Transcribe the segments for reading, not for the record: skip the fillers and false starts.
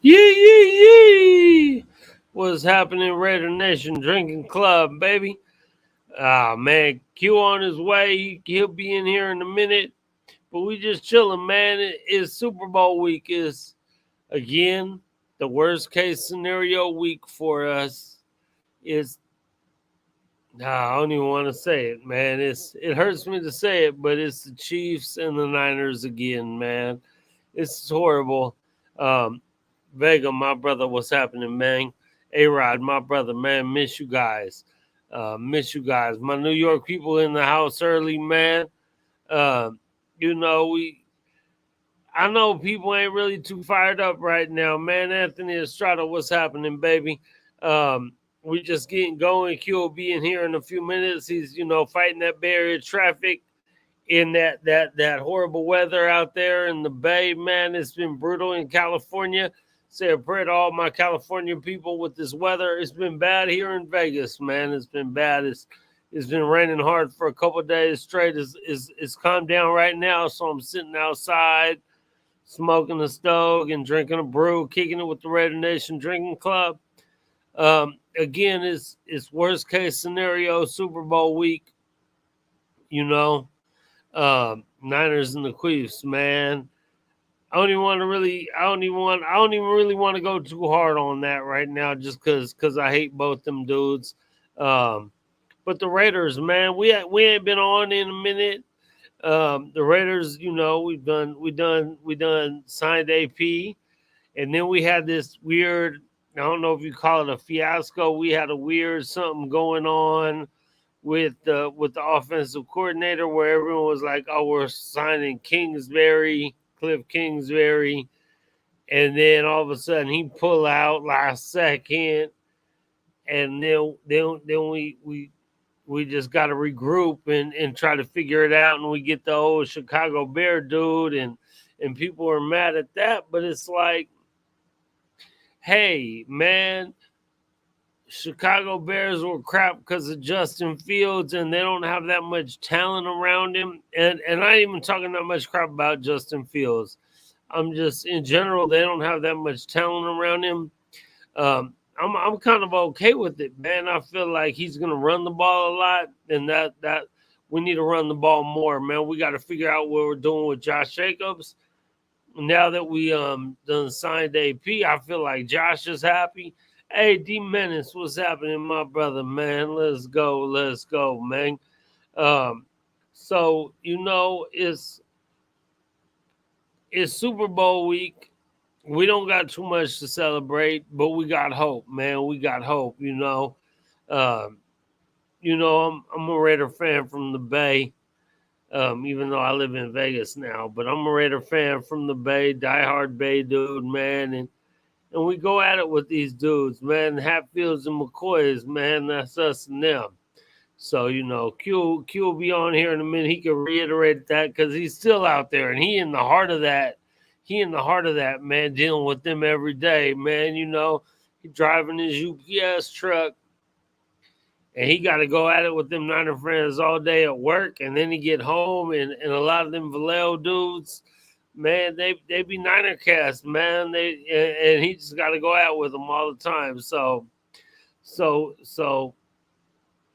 Yee yee yee! What's happening, Raider Nation Drinking Club, baby? Ah man, Q on his way. He'll be in here in a minute. But we just chilling, man. It's Super Bowl week. Is again the worst case scenario week for us. It's I don't even want to say it, man. It hurts me to say it, but it's the Chiefs and the Niners again, man. It's horrible. Um, Vega, my brother, what's happening, man? A Rod, my brother, man, miss you guys. Miss you guys. My New York people in the house early, man. Uh, you know, I know people ain't really too fired up right now, man. Anthony Estrada, what's happening, baby? We just getting going. Q will be in here in a few minutes. He's, fighting that barrier traffic in that horrible weather out there in the Bay, man. It's been brutal in California. Say a prayer to all my California people with this weather. It's been bad here in Vegas, man. It's been bad. It's been raining hard for a couple of days straight. It's calmed down right now, so I'm sitting outside, smoking a stove and drinking a brew, kicking it with the Raider Nation Drinking Club. Again, it's worst case scenario Super Bowl week. You know, Niners and the Queefs, man. I don't even really want to go too hard on that right now, just cause I hate both them dudes. Um, but the Raiders, man, we ain't been on in a minute. The Raiders, we done signed AP, and then we had this weird. I don't know if you call it a fiasco. We had a weird something going on with the offensive coordinator, where everyone was like, "Oh, we're signing Cliff Kingsbury," and then all of a sudden he pull out last second, and then we just got to regroup and try to figure it out, and we get the old Chicago Bear dude, and people are mad at that, but it's like, hey, man, Chicago Bears were crap because of Justin Fields, and they don't have that much talent around him. And I ain't even talking that much crap about Justin Fields. I'm just in general, they don't have that much talent around him. I'm kind of okay with it, man. I feel like he's gonna run the ball a lot, and that we need to run the ball more, man. We got to figure out what we're doing with Josh Jacobs. Now that we done signed AP, I feel like Josh is happy. Hey, D Menace, what's happening, my brother, man? Let's go, man. Um, so it's Super Bowl week. We don't got too much to celebrate, but we got hope, man. We got hope, Um, I'm a Raider fan from the Bay. Even though I live in Vegas now, but I'm a Raider fan from the Bay, diehard Bay dude, man, and we go at it with these dudes, man. Hatfields and McCoys, man, that's us and them. So Q will be on here in a minute. He can reiterate that because he's still out there, and he in the heart of that. He in the heart of that, man, dealing with them every day, man. He driving his UPS truck, and he got to go at it with them Niner friends all day at work, and then he get home, and a lot of them Vallejo dudes, man, they be Niner cast, man. And he just got to go out with them all the time. So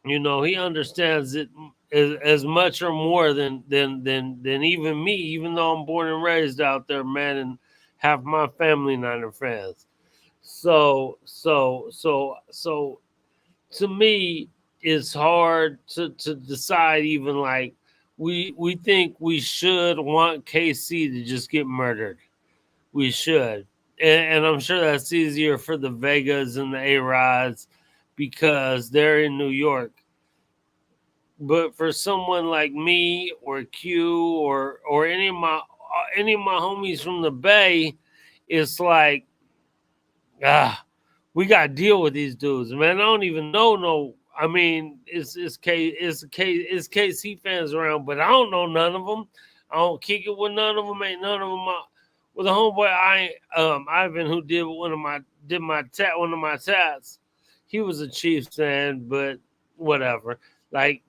he understands it as much or more than even me, even though I'm born and raised out there, man, and half my family Niner fans. So to me, it's hard to decide. Even like we think we should want KC to just get murdered. We should, and I'm sure that's easier for the Vegas and the A Rods because they're in New York. But for someone like me or Q or any of my homies from the Bay, it's like, ah, we got to deal with these dudes, man. I don't even know no. I mean, it's KC fans around, but I don't know none of them. I don't kick it with none of them. Ain't none of them. With a homeboy, Ivan, who one of my tats. He was a Chiefs fan, but whatever. Like,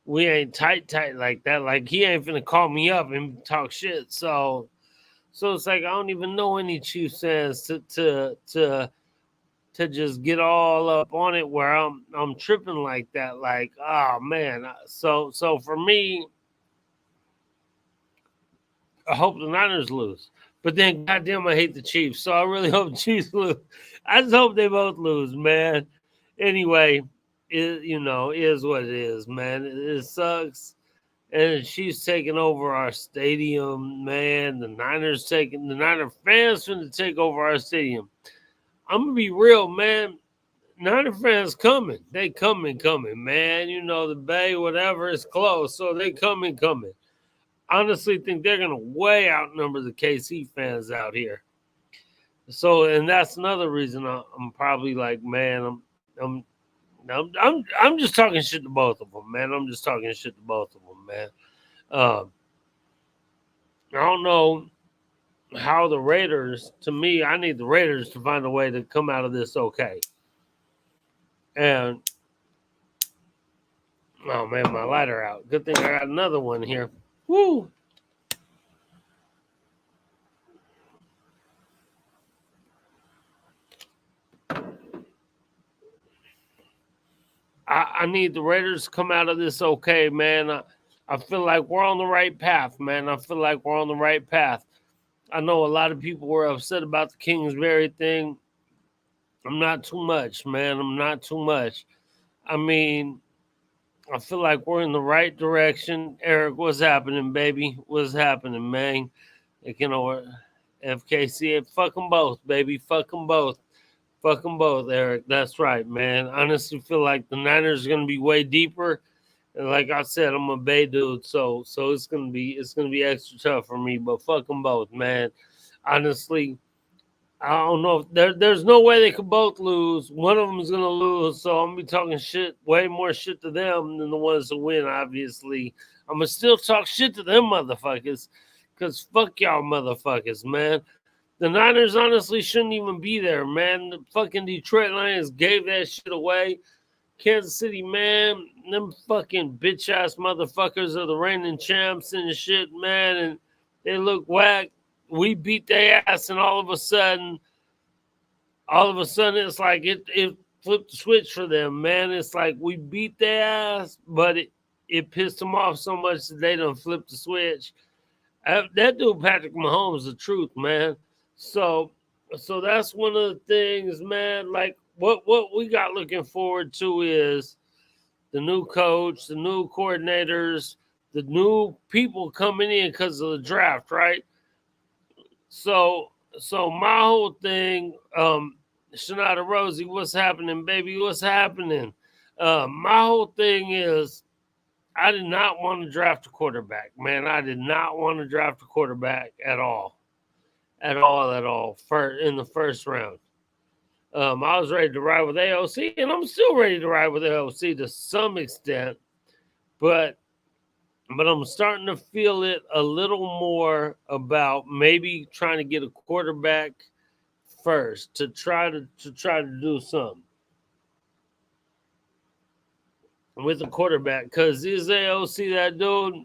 we ain't tight like that. Like, he ain't finna call me up and talk shit. So So it's like I don't even know any Chiefs fans to just get all up on it where I'm tripping like that. Like, oh man. So for me, I hope the Niners lose. But then goddamn I hate the Chiefs. So I really hope the Chiefs lose. I just hope they both lose, man. Anyway, is what it is, man. It sucks. And she's taking over our stadium, man. The Niner fans finna take over our stadium. I'm gonna be real, man. Niner fans coming. They coming, man. You know, the Bay, whatever, is close. So they coming. Honestly think they're gonna way outnumber the KC fans out here. So, and that's another reason I'm probably like, man, I'm just talking shit to both of them, man. I'm just talking shit to both of them, man. Um, I don't know how the Raiders. To me, I need the Raiders to find a way to come out of this okay. And oh man, my lighter out. Good thing I got another one here. Woo! I need the Raiders to come out of this okay, man. I feel like we're on the right path, man. I feel like we're on the right path. I know a lot of people were upset about the Kingsbury thing. I'm not too much, man. I'm not too much. I mean, I feel like we're in the right direction. Eric, what's happening, baby? What's happening, man? Like, FKC, fuck them both, baby. Fuck them both. Fuck them both, Eric. That's right, man. I honestly feel like the Niners are going to be way deeper. And like I said, I'm a Bay dude, so it's gonna be extra tough for me. But fuck them both, man. Honestly, I don't know. There's no way they could both lose. One of them is gonna lose, so I'm gonna be talking shit, way more shit to them than the ones that win. Obviously, I'm gonna still talk shit to them motherfuckers, cause fuck y'all motherfuckers, man. The Niners honestly shouldn't even be there, man. The fucking Detroit Lions gave that shit away. Kansas City, man, them fucking bitch ass motherfuckers are the reigning champs and shit, man, and they look whack. We beat their ass, and all of a sudden, it's like it flipped the switch for them, man. It's like we beat their ass, but it pissed them off so much that they done flipped the switch. That dude Patrick Mahomes is the truth, man. So so that's one of the things, man. Like what we got looking forward to is the new coach, the new coordinators, the new people coming in because of the draft, right? So my whole thing, Shanada Rosie, what's happening, baby? What's happening? My whole thing is I did not want to draft a quarterback, man. I did not want to draft a quarterback at all. At all, in the first round. I was ready to ride with AOC, and I'm still ready to ride with AOC to some extent, but I'm starting to feel it a little more about maybe trying to get a quarterback first to try to do something with a quarterback. Because is AOC that dude?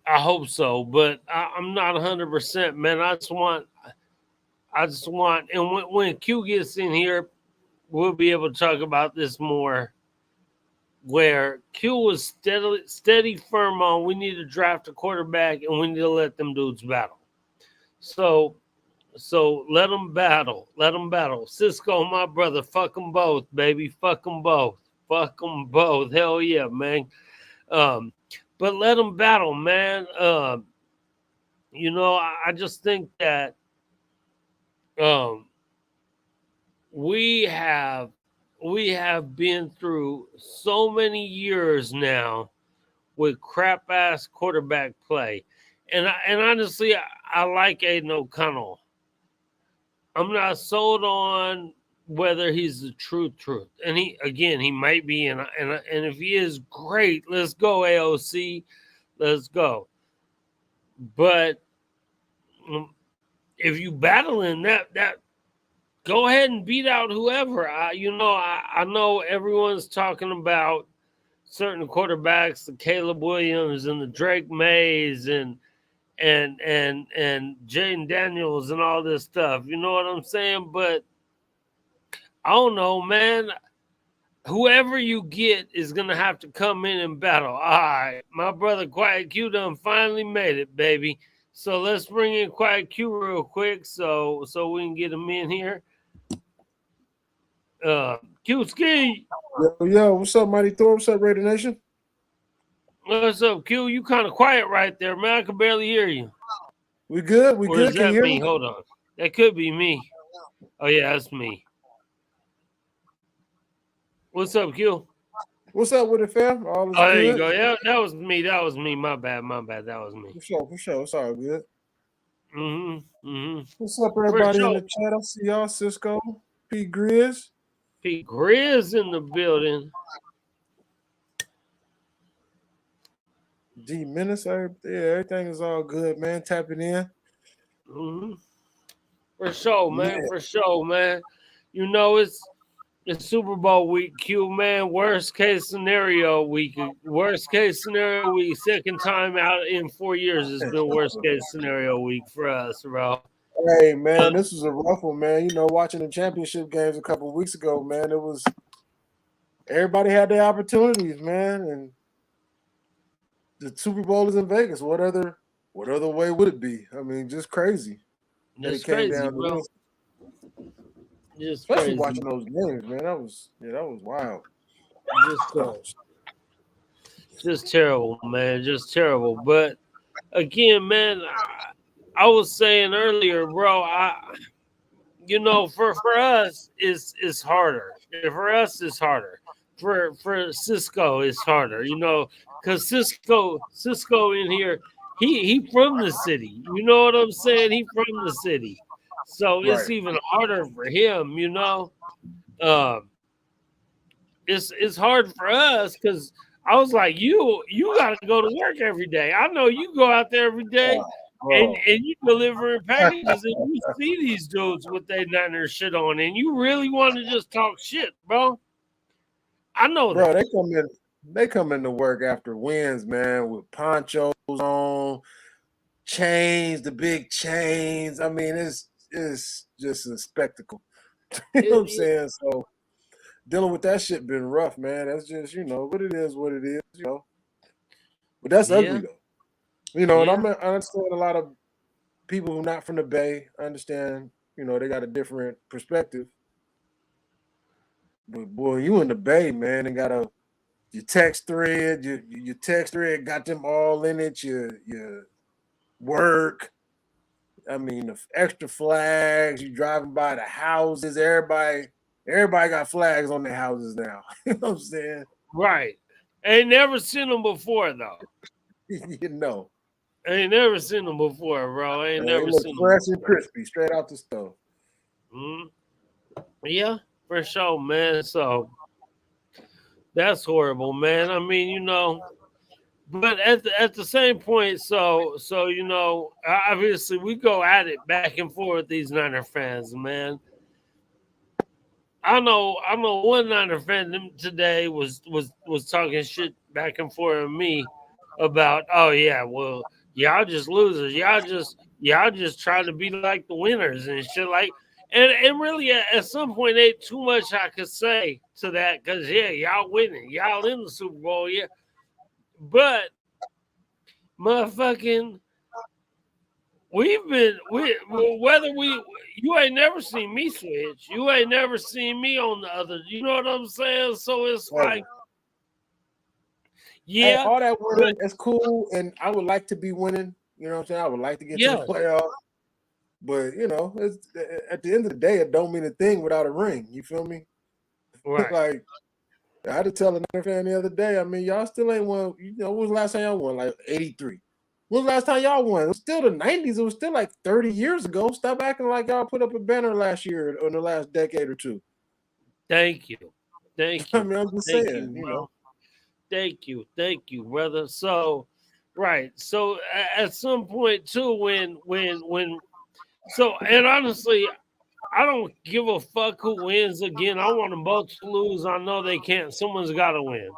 I hope so, but I'm not 100%, man. I just want, and when Q gets in here, we'll be able to talk about this more. Where Q was steady firm on, we need to draft a quarterback and we need to let them dudes battle. So, let them battle. Let them battle. Cisco, my brother, fuck them both, baby. Fuck them both. Fuck them both. Hell yeah, man. Um, but let them battle, man. I just think that um, we have been through so many years now with crap ass quarterback play, and honestly, I like Aiden O'Connell. I'm not sold on whether he's the truth, and he might be, and if he is, great. Let's go AOC, let's go. But if you battling that go ahead and beat out whoever. I know everyone's talking about certain quarterbacks, the Caleb Williams and the Drake Mays and and Jaden Daniels and all this stuff. You know what I'm saying? But I don't know, man. Whoever you get is gonna have to come in and battle. All right, my brother Quiet Q done finally made it, baby. So let's bring in Quiet Q real quick, so we can get him in here. Q Ski, Yo, what's up, Mighty Thor? What's up, Raider Nation? what's up, Q? You kind of quiet right there, man. I can barely hear you. We good? We Or is good? Can you that hear me? me? Hold on, that could be me. Oh yeah, that's me. What's up, Q? What's up with it, fam? All is Oh, there you good? go. Yeah, that was me. That was me. My bad. My bad. That was me. For sure, for sure. It's all good. Mm-hmm. What's up, For everybody in sure. the chat? I see y'all, Cisco, P. Grizz, Pete Grizz in the building. D. Menace. Everything is all good, man. Tapping in. Mm-hmm. For sure, man. Man, For sure, man. You know it's Super Bowl week, Q, man. Worst case scenario week. Worst case scenario week. Second time out in 4 years. It's been worst case scenario week for us, bro. hey, man, this was a rough one, man. You know, watching the championship games a couple of weeks ago, man, it was everybody had their opportunities, man, and the Super Bowl is in Vegas. What other way would it be? I mean, just crazy that it It's came crazy, down to bro. this. Just Especially crazy. watching those games, man. That was wild. Just just terrible, man. Just terrible. But again, man, I was saying earlier, bro. For us it's harder. For us it's harder. For Cisco it's harder. Because Cisco in here, he from the city. You know what I'm saying? He from the city, so it's Right. even harder for him. Um, it's hard for us because I was like, you got to go to work every day. I know you go out there every day, Oh, and you delivering packages, and you see these dudes with their Niner shit on, and you really want to just talk shit, bro. I know bro, that. they come into work after wins, man, with ponchos on, chains, the big chains. I mean, it's just a spectacle. You know what I'm It- saying? So dealing with that shit been rough, man. That's just, what it is, But that's ugly yeah, though. And yeah, I understand a lot of people who are not from the Bay understand, they got a different perspective. But boy, you in the Bay, man, and got your text thread, your text thread got them all in it. Your work. I mean, the extra flags. You driving by the houses. Everybody got flags on their houses now. You know what I'm saying? right. Ain't never seen them before though. you know, Ain't never seen them before, bro. Ain't they never look seen them fresh and before. crispy, straight out the stove. Mhm. Yeah, for sure, man. So that's horrible, man. I mean, but at the same point, so obviously we go at it back and forth. These Niner fans, man. I know one Niner fan today was talking shit back and forth with me about, oh yeah, well, y'all just losers, y'all just trying to be like the winners and shit, like, and really at some point ain't too much I could say to that, because yeah, y'all winning, y'all in the Super Bowl, yeah, but motherfucking whether you ain't never seen me switch. You ain't never seen me on the other. You know what I'm saying? So it's Hey, like, hey, yeah, all that but winning is cool, and I would like to be winning. You know what I'm saying? I would like to get to the yeah, playoffs. But it's, at the end of the day, it don't mean a thing without a ring. You feel me? right. Like I had to tell another fan the other day. I mean, y'all still ain't won. When was the last time y'all won? Like '83. When was the last time y'all won? It was still the '90s. It was still like 30 years ago. Stop acting like y'all put up a banner last year or in the last decade or two. Thank you, thank I you, mean, I'm just thank you, saying. bro. Thank you, brother. So, right. So at some point too, and honestly, I don't give a fuck who wins again. I want them both to lose. I know they can't. Someone's got to win.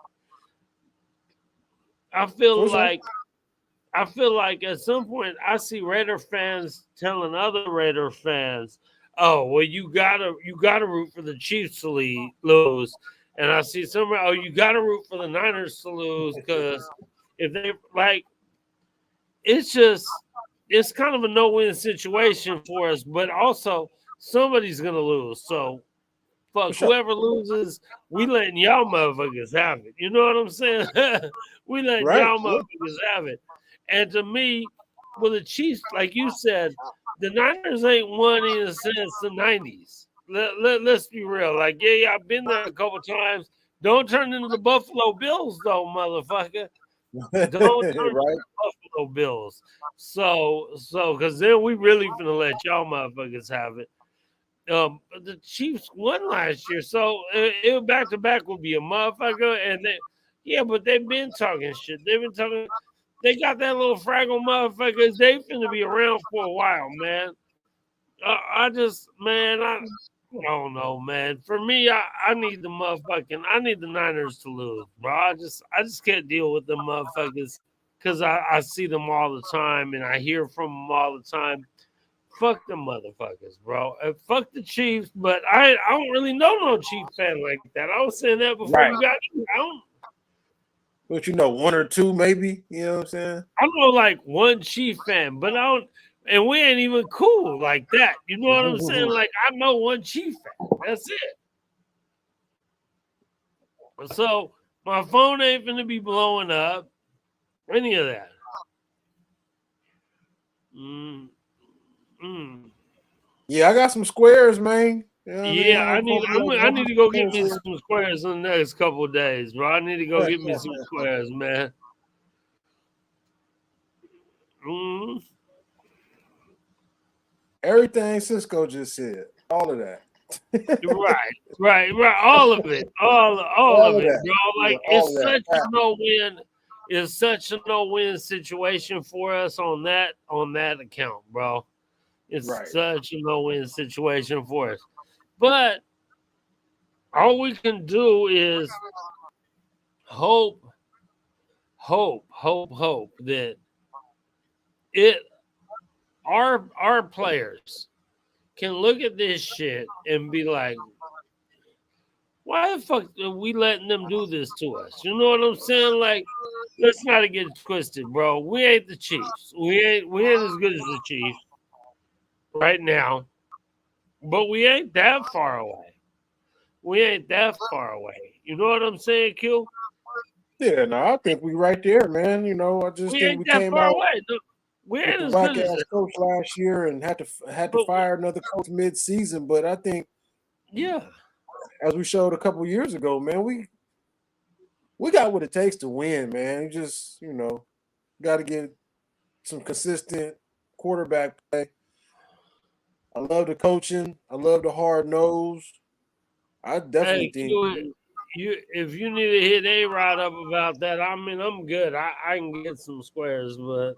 I feel For sure. like I feel like at some point I see Raider fans telling other Raider fans, "Oh, well, you gotta root for the Chiefs to lose," and I see some, "Oh, you gotta root for the Niners to lose because if they like, it's just it's kind of a no-win situation for us, but also somebody's gonna lose, so." For Fuck sure. whoever loses, we letting y'all motherfuckers have it. You know what I'm saying? We letting Right. y'all Yeah. motherfuckers have it. And to me, with the Chiefs, like you said, the Niners ain't won in since the '90s. Let's be real. Like, yeah, I've been there a couple times. Don't turn into the Buffalo Bills, though, motherfucker. Don't turn into Right. the Buffalo Bills. Because then we really finna let y'all motherfuckers have it. The Chiefs won last year, so it back to back would be a motherfucker. And yeah, but they've been talking shit. They've been talking. They got that little fraggle motherfuckers. They finna be around for a while, man. I don't know, man. For me, I need I need the Niners to lose, bro. I just can't deal with them motherfuckers because I see them all the time and I hear from them all the time. Fuck them motherfuckers, bro. Fuck the Chiefs, but I don't really know no Chief fan like that. I was saying that before Right. you got in. But one or two, maybe. You know what I'm saying? I know like one Chief fan, but I don't, and we ain't even cool like that. You know what I'm saying? Like I know one Chief fan. That's it. So my phone ain't gonna be blowing up. Any of that. Mm, mm. Yeah, I got some squares, man. You know what I Yeah, mean? I need to go get me Hopefully, some squares in the next couple of days, bro. I need to go get me some squares, man. Mm, everything Cisco just said, all of that. right. All of it, all All of of it, that. bro. Yeah, Like all of that. it's such a no win situation for us on that account, bro. It's Right. such a no win situation for us. But all we can do is hope, hope that it our players can look at this shit and be like, why the fuck are we letting them do this to us? You know what I'm saying? Like, let's not get it twisted, bro. We ain't the Chiefs. We ain't as good as the Chiefs right now, but we ain't that far away. We ain't that far away. You know what I'm saying, Q? Yeah, no, I think we right there, man. I just We think ain't we that came far out away. No, we with ain't the as whack good as ass them. coach last year and had to But fire another coach mid season. But I think, yeah, as we showed a couple years ago, man, we got what it takes to win, man. You just got to get some consistent quarterback play. I love the coaching. I love the hard nose. I definitely hey, think. Q, if you need to hit A Rod up about that, I mean, I'm good. I can get some squares, but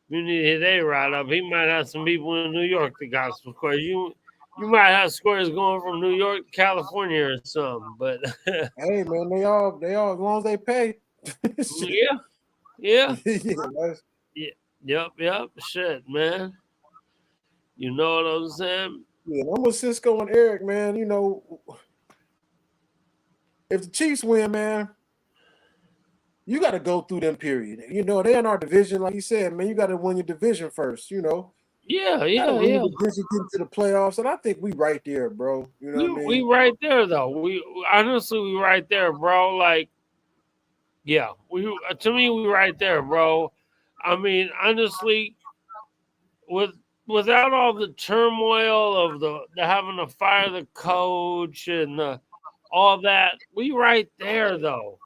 you need to hit A Rod up. He might have some people in New York that got some squares. You might have squares going from New York to California or something, but Hey, man, they all as long as they pay. Shit. yeah, yeah, Yeah, yeah, yep, shit, man. You know what I'm saying? yeah, I'm with Cisco and Eric, man. If the Chiefs win, man, you got to go through them period. They're in our division, like you said, man. You got to win your division first. Yeah, Got to yeah, win yeah. your division, get into the playoffs, and I think we right there, bro. You know what I We mean? right there though. We honestly we right there, bro. Like, yeah, we to me we right there, bro. I mean, honestly, with without all the turmoil of the having to fire the coach and all that, we right there though.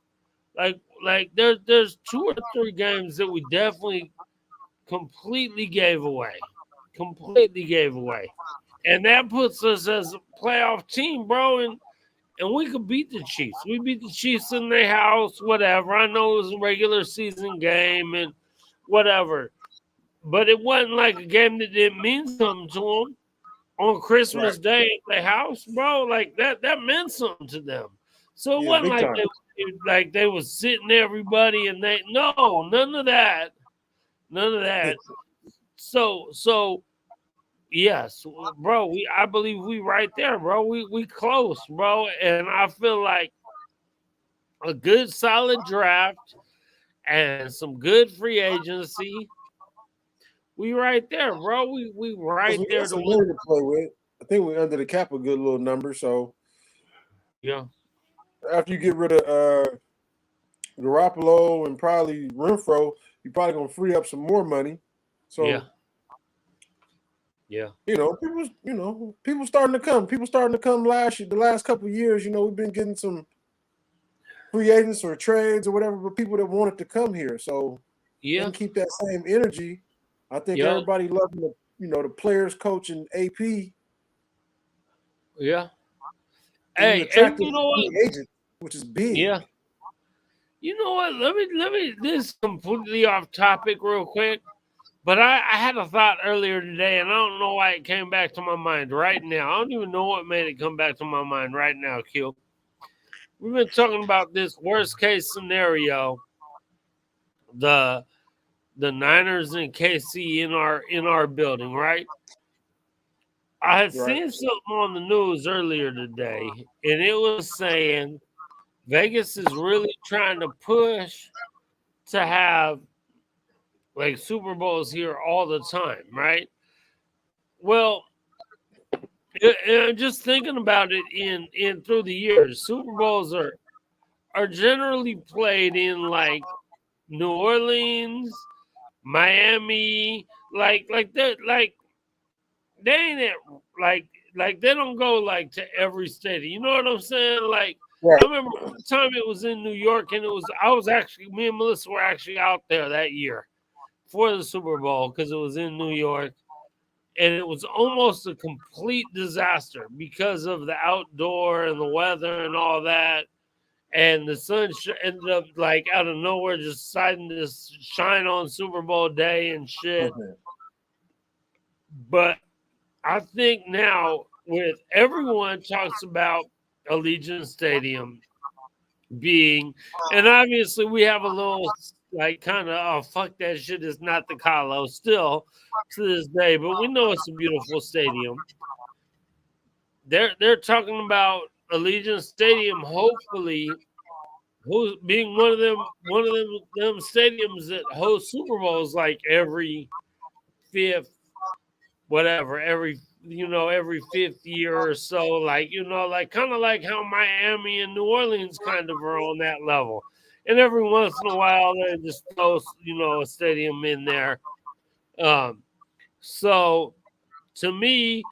Like there's two or three games that we definitely completely gave away, completely gave away, and that puts us as a playoff team, bro. And we could beat the Chiefs. We beat the Chiefs in their house, whatever. I know it was a regular season game and whatever, but it wasn't like a game that didn't mean something to them on Right. Christmas Day at their house, bro. Like that meant something to them. So it Yeah, wasn't big like time. they was sitting everybody and they no none of that. None of that. So yes, bro. I believe we right there, bro. We close, bro. And I feel like a good solid draft and some good free agency. We right there, bro. We Because right we there got to some win. money to play with. I think we're under the cap a good little number. So Yeah, after you get rid of Garoppolo and probably Renfro, you're probably gonna free up some more money. yeah, So yeah, people starting to come. People starting to come last year. The last couple of years, we've been getting some free agents or trades or whatever, but people that wanted to come here. So they yeah, can keep that same energy. I think yeah, everybody loving the players, coach, and AP. yeah. And you Hey, and attracting you know what? free agents, which is big. Yeah, you know what? Let me. This is completely off topic, real quick. But I had a thought earlier today, and I don't know why it came back to my mind right now. I don't even know what made it come back to my mind right now, Q. We've been talking about this worst case scenario, the the Niners and KC in our building, right? I had Right. seen something on the news earlier today, and it was saying Vegas is really trying to push to have like Super Bowls here all the time, right? Well, and just thinking about it in through the years, Super Bowls are generally played in like New Orleans, Miami, like they ain't it like they don't go like to every stadium. You know what I'm saying? Like Right. I remember one time it was in New York, and I was actually me and Melissa were actually out there that year for the Super Bowl because it was in New York, and it was almost a complete disaster because of the outdoor and the weather and all that. And the sun ended up like out of nowhere just deciding to shine on Super Bowl day and shit. Okay. But I think now with everyone talks about Allegiant Stadium being, and obviously we have a little like kind of oh fuck that shit is not the Colo still to this day, but we know it's a beautiful stadium. They're talking about Allegiant Stadium, hopefully, who's being one of them stadiums that host Super Bowls like every fifth whatever every fifth year or so, like like kind of like how Miami and New Orleans kind of are on that level, and every once in a while they just throw a stadium in there. um so to me,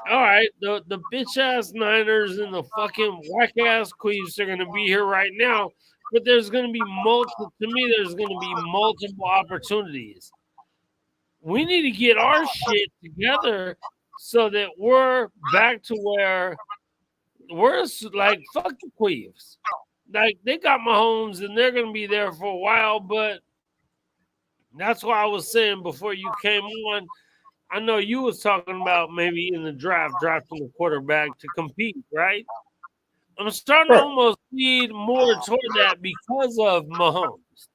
all right, the bitch ass Niners and the fucking whack ass Queefs are gonna be here right now, but there's gonna be multiple. To me, there's gonna be multiple opportunities. We need to get our shit together so that we're back to where we're like fuck the Queefs. Like they got Mahomes and they're gonna be there for a while, but that's why I was saying before you came on. I know you was talking about maybe in the draft drafting a quarterback to compete, right? I'm starting to Right. almost lead more toward that because of Mahomes.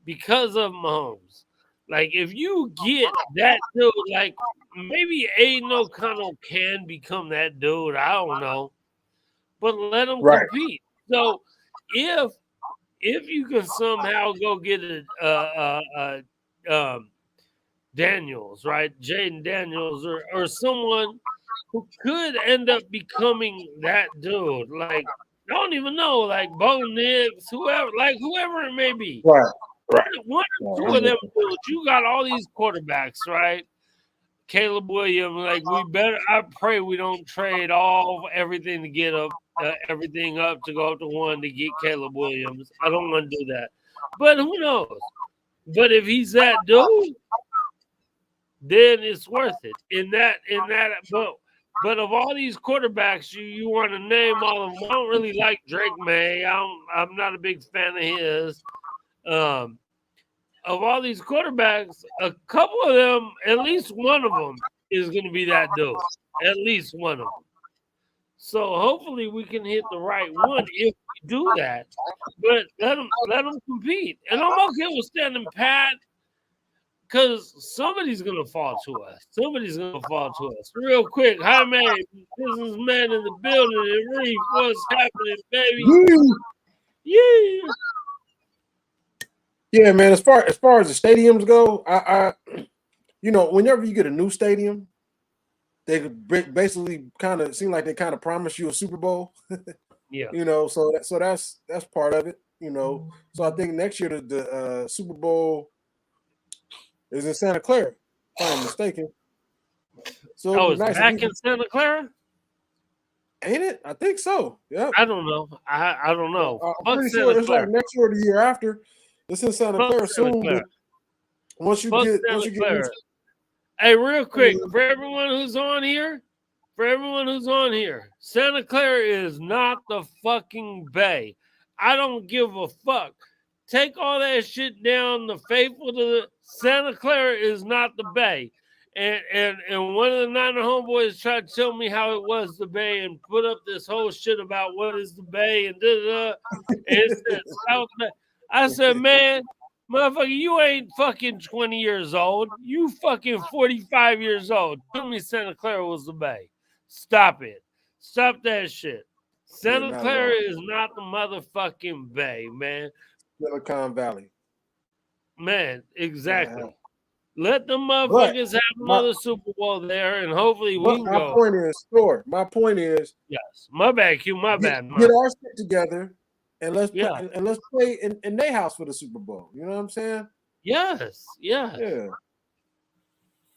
Because of Mahomes. Like if you get that dude, like maybe Aiden O'Connell can become that dude. I don't know, but let him Right. compete. So if if you can somehow go get Daniels, right, Jaden Daniels, or someone who could end up becoming that dude, like I don't even know, like Bo Nix, whoever it may be. Right. Right. One or two of them dudes, you got all these quarterbacks, right? Caleb Williams, like we better. I pray we don't trade everything to get up everything up to go up to one to get Caleb Williams. I don't want to do that, but who knows? But if he's that dude, then it's worth it. But of all these quarterbacks you want to name all of them, I don't really like Drake May. I'm not a big fan of his. Um, of all these quarterbacks, a couple of them, at least one of them, is going to be that dude. At least one of them. So hopefully we can hit the right one if we do that. But let them compete, and I'm okay with standing pat. because somebody's gonna fall to us. Somebody's gonna fall to us. Real quick, hi man, businessman in the building and Reef. What's happening, baby? Yeah. Yeah, man. As far as the stadiums go, I whenever you get a new stadium, they basically kind of seem like they kind of promise you a Super Bowl. Yeah. So that's part of it. So I think next year the Super Bowl is in Santa Clara, if I'm mistaken. So it'd Oh, be it's nice if back in Santa Clara? ain't it? I think so. Yeah. I don't know. I don't know. I'm Fuck pretty Santa sure it's like Clara. next year or the year after. It's in Santa Fuck Clara Santa soon, Clara. but once you Fuck get Santa Clara. Hey, real quick, for everyone who's on here, Santa Clara is not the fucking Bay. I don't give a fuck. Take all that shit down. The faithful to the Santa Clara is not the Bay. And one of the Niner homeboys tried to tell me how it was the Bay and put up this whole shit about what is the Bay and da da. And it said South Bay. I said, man, motherfucker, you ain't fucking 20 years old. You fucking 45 years old. Tell me Santa Clara was the Bay. Stop it. Stop that shit. Santa Clara is not the motherfucking Bay, man. Silicon Valley. Man, exactly. Let the motherfuckers have another Super Bowl there, and hopefully we can go. My point is, yes. My bad, Q. My bad. Get our shit together, and let's play in their house for the Super Bowl. You know what I'm saying? Yes. Yeah.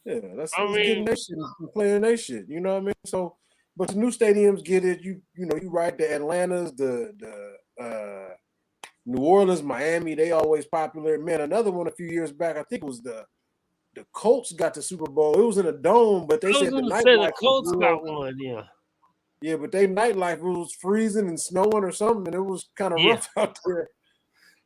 Let's get in their shit and play in their shit. You know what I mean? So, but the new stadiums get it. You right. The Atlantas, the New Orleans, Miami, they always popular. Man, another one a few years back, I think it was the Colts got the Super Bowl. It was in a dome, but they said the Colts got one. Yeah. Yeah, but they nightlife was freezing and snowing or something, and it was kind of rough out there.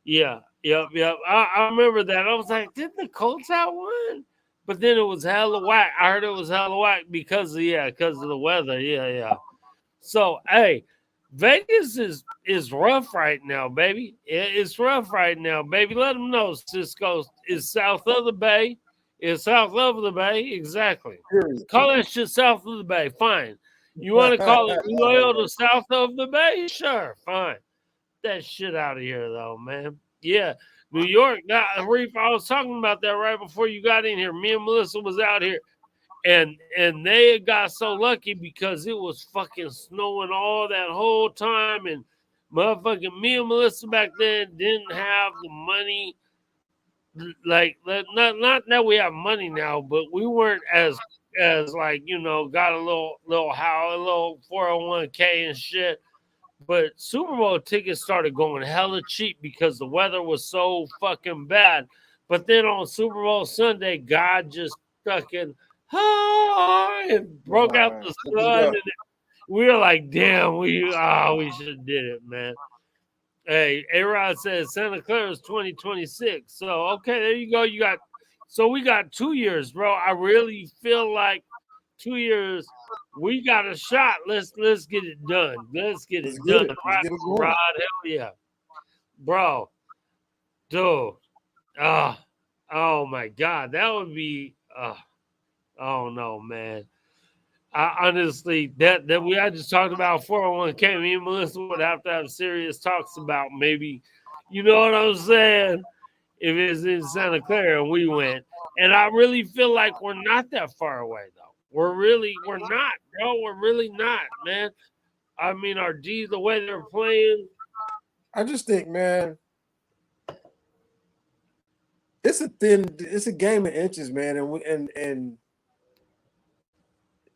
Yeah. Yep. I remember that. I was like, did the Colts have one? But then it was hella whack. I heard it was hella whack because of the weather. Yeah. So hey, Vegas is rough right now, baby. It's rough right now, baby. Let them know Cisco is south of the Bay. Is south of the Bay. Exactly. Call that shit south of the Bay. Fine. You want to call it loyal to south of the Bay? Sure, fine. That shit out of here, though, man. Yeah, New York got Reef. I was talking about that right before you got in here. Me and Melissa was out here, and they got so lucky because it was fucking snowing all that whole time, and motherfucking me and Melissa back then didn't have the money. Like not that we have money now, but we weren't as like got a little 401k and shit. But Super Bowl tickets started going hella cheap because the weather was so fucking bad. But then on Super Bowl Sunday, God just fucking and broke out the sun, and we were like, "Damn, we should have did it, man." Hey, A-Rod says Santa Clara is 2026. So okay, there you go. We got 2 years, bro. I really feel like 2 years. We got a shot. Let's get it done. Let's get it done. Rod, hell yeah. Bro. Dude. Oh my God. That would be oh no, man. I honestly I just talked about 401k. Me and Melissa would have to have serious talks about maybe, you know what I'm saying? If it's in Santa Clara and we went. And I really feel like we're not that far away though. We're not, bro. We're really not, man. I mean, our D's the way they're playing. I just think, man, it's a game of inches, man, and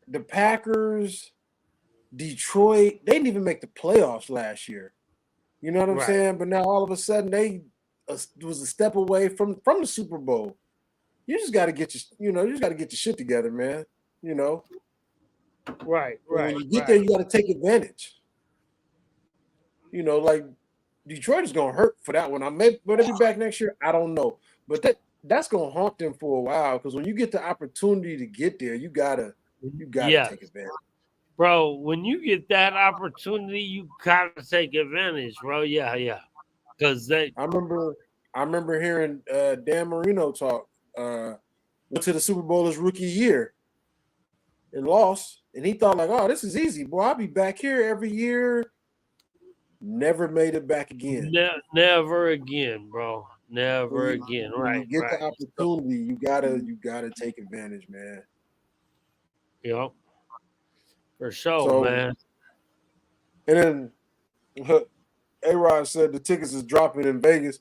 the Packers, Detroit, they didn't even make the playoffs last year. You know what I'm saying? But now all of a sudden they was a step away from the Super Bowl. You just got to get your shit together, man. Right. When you get there, you got to take advantage. Like Detroit is gonna hurt for that one. Will they be back next year? I don't know, but that's gonna haunt them for a while because when you get the opportunity to get there, you gotta take advantage. Bro, when you get that opportunity, you gotta take advantage, bro. Yeah. Because I remember hearing Dan Marino talk to the Super Bowl his rookie year and lost. And he thought like, oh, this is easy. Boy, I'll be back here every year. Never made it back again. Never again, bro. Never When again. when Right, you get the right. opportunity, you gotta take advantage, man. Yep. For sure, So man. and then A-Rod said the tickets is dropping in Vegas.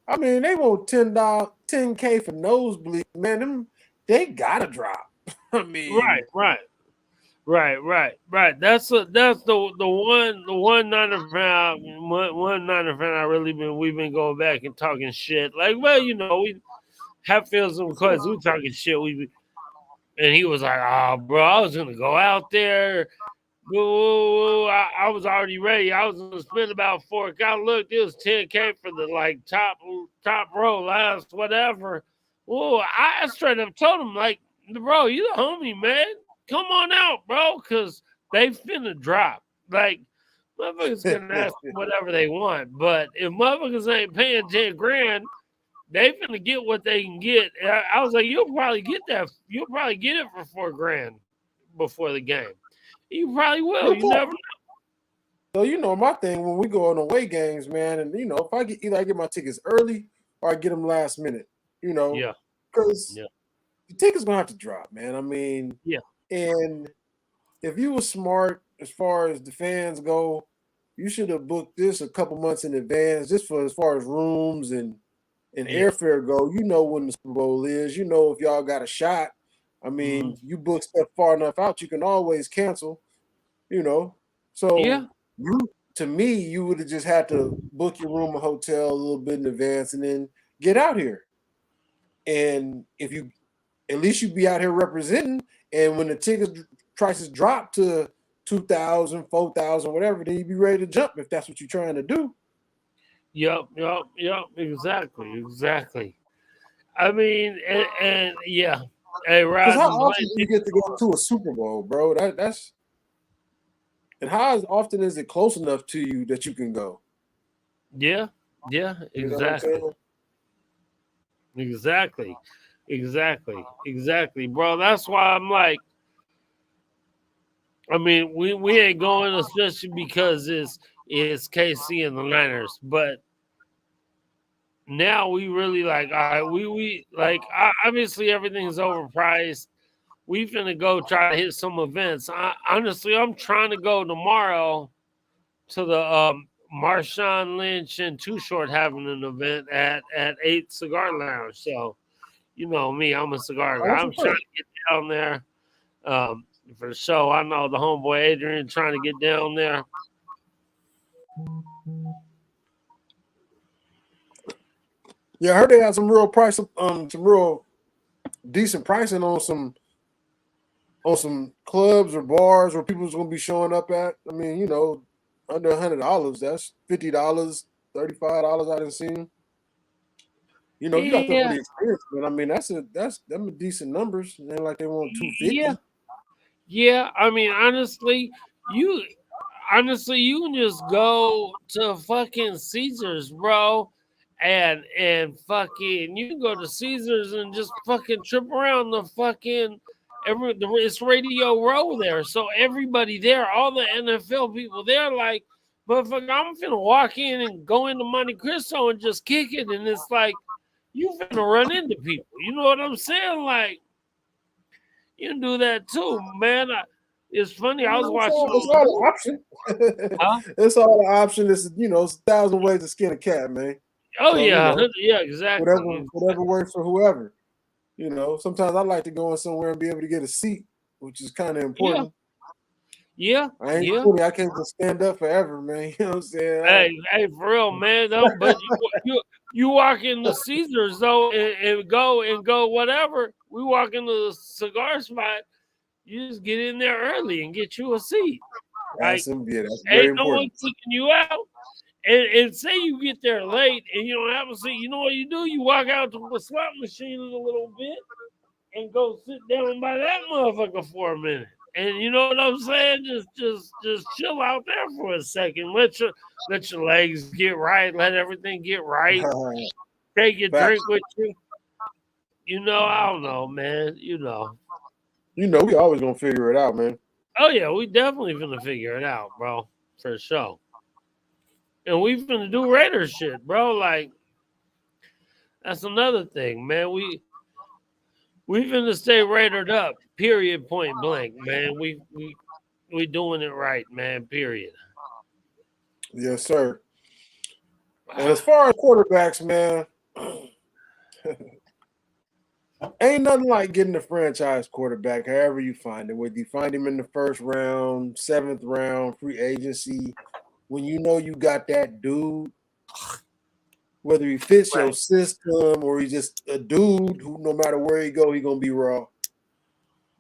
I mean, they want $10K for nosebleed, man. They gotta drop. I Right, mean, right. That's the one Niner fan one Niner fan I really been we've been going back and talking shit. Like, well, we Hatfields and because we talking shit. And he was like, "Oh, bro, I was gonna go out there. Whoa, I was already ready. I was gonna spend about four. God, look, it was 10K for the like top row, last whatever. Whoa, I straight up told him like, bro, you the homie, man. Come on out, bro, because they finna drop. Like, motherfuckers can ask whatever they want, but if motherfuckers ain't paying 10 grand, they finna get what they can get. I was like, you'll probably get that. You'll probably get it for 4 grand before the game. You probably will. You never know. So my thing when we go on away games, man, and if I get I get my tickets early or I get them last minute, Yeah, because yeah, the tickets gonna have to drop, man. I mean, yeah, and if you were smart as far as the fans go, you should have booked this a couple months in advance, just for as far as rooms and yeah. airfare go. You know when the Super Bowl is. You know if y'all got a shot. I mean, Mhm. you book stuff far enough out, you can always cancel. You know, Yeah, so you to me, you would have just had to book your room, a hotel a little bit in advance, and then get out here. And if you at least you be out here representing. And when the ticket prices drop to 2,000, 4,000, whatever, then you be ready to jump if that's what you're trying to do. yep. Exactly. I mean, and yeah. Hey, Because how Rodney, often do you get to go to a Super Bowl, bro? That's and how often is it close enough to you that you can go? yeah, yeah, You know what I'm exactly, saying? exactly, exactly, bro. That's why I'm like, I mean, we ain't going especially because it's KC and the Niners, but now we really like, all right, we like obviously everything's overpriced. We finna go try to hit some events. Honestly, I'm trying to go tomorrow to the Marshawn Lynch and Too Short having an event at 8 Cigar Lounge. So you know me, I'm a cigar Oh, guy. that's I'm what's trying up. to get down there for the show. I know the homeboy Adrian trying to get down there. Yeah, I heard they had some real some real decent pricing on some clubs or bars where people's gonna be showing up at. I mean, under $100, that's $50, $35 I didn't see. You got to for Yeah, the experience, but I mean that's them are decent numbers. And like they want yeah, 250. yeah. I mean, honestly, you can just go to fucking Caesars, bro, and fucking you can go to Caesars and just fucking trip around the fucking it's Radio Row there, so everybody there, all the NFL people there, like, motherfucker, I'm finna walk in and go into Monte Cristo and just kick it, and it's like you finna run into people. You know what I'm saying? Like you can do that too, man. It's funny. I was watching It's on. all an option. Huh? It's all an option. It's a thousand ways to skin a cat, man. Oh So yeah, yeah, exactly. whatever works for whoever. Sometimes I like to go in somewhere and be able to get a seat, which is kind of Yeah, important. yeah, I ain't yeah. 20. I can't just stand up forever, man. You know what I'm saying? Hey, for real, man. Though, but you walk into Caesars though, and go whatever. We walk into the cigar spot. You just get in there early and get you a seat. Like That's very ain't no one important. kicking you out. And say you get there late and you don't have a seat. You know what you do? You walk out to the slot machine in a little bit and go sit down by that motherfucker for a minute. And you know what I'm saying? Just chill out there for a second. Let your legs get right. Let everything get right. Take your drink Facts. with you. I don't know, man. We always gonna figure it out, man. Oh yeah, we definitely finna figure it out, bro, for sure. And we finna do Raider shit, bro. Like that's another thing, man. We finna stay Raidered up. Period. Point blank, man. We doing it right, man. Period. Yes, sir. And as far as quarterbacks, man, ain't nothing like getting a franchise quarterback, however you find it. Whether you find him in the first round, seventh round, free agency, when you know you got that dude, whether he fits your Right, system or he's just a dude who, no matter where he go, he gonna be raw.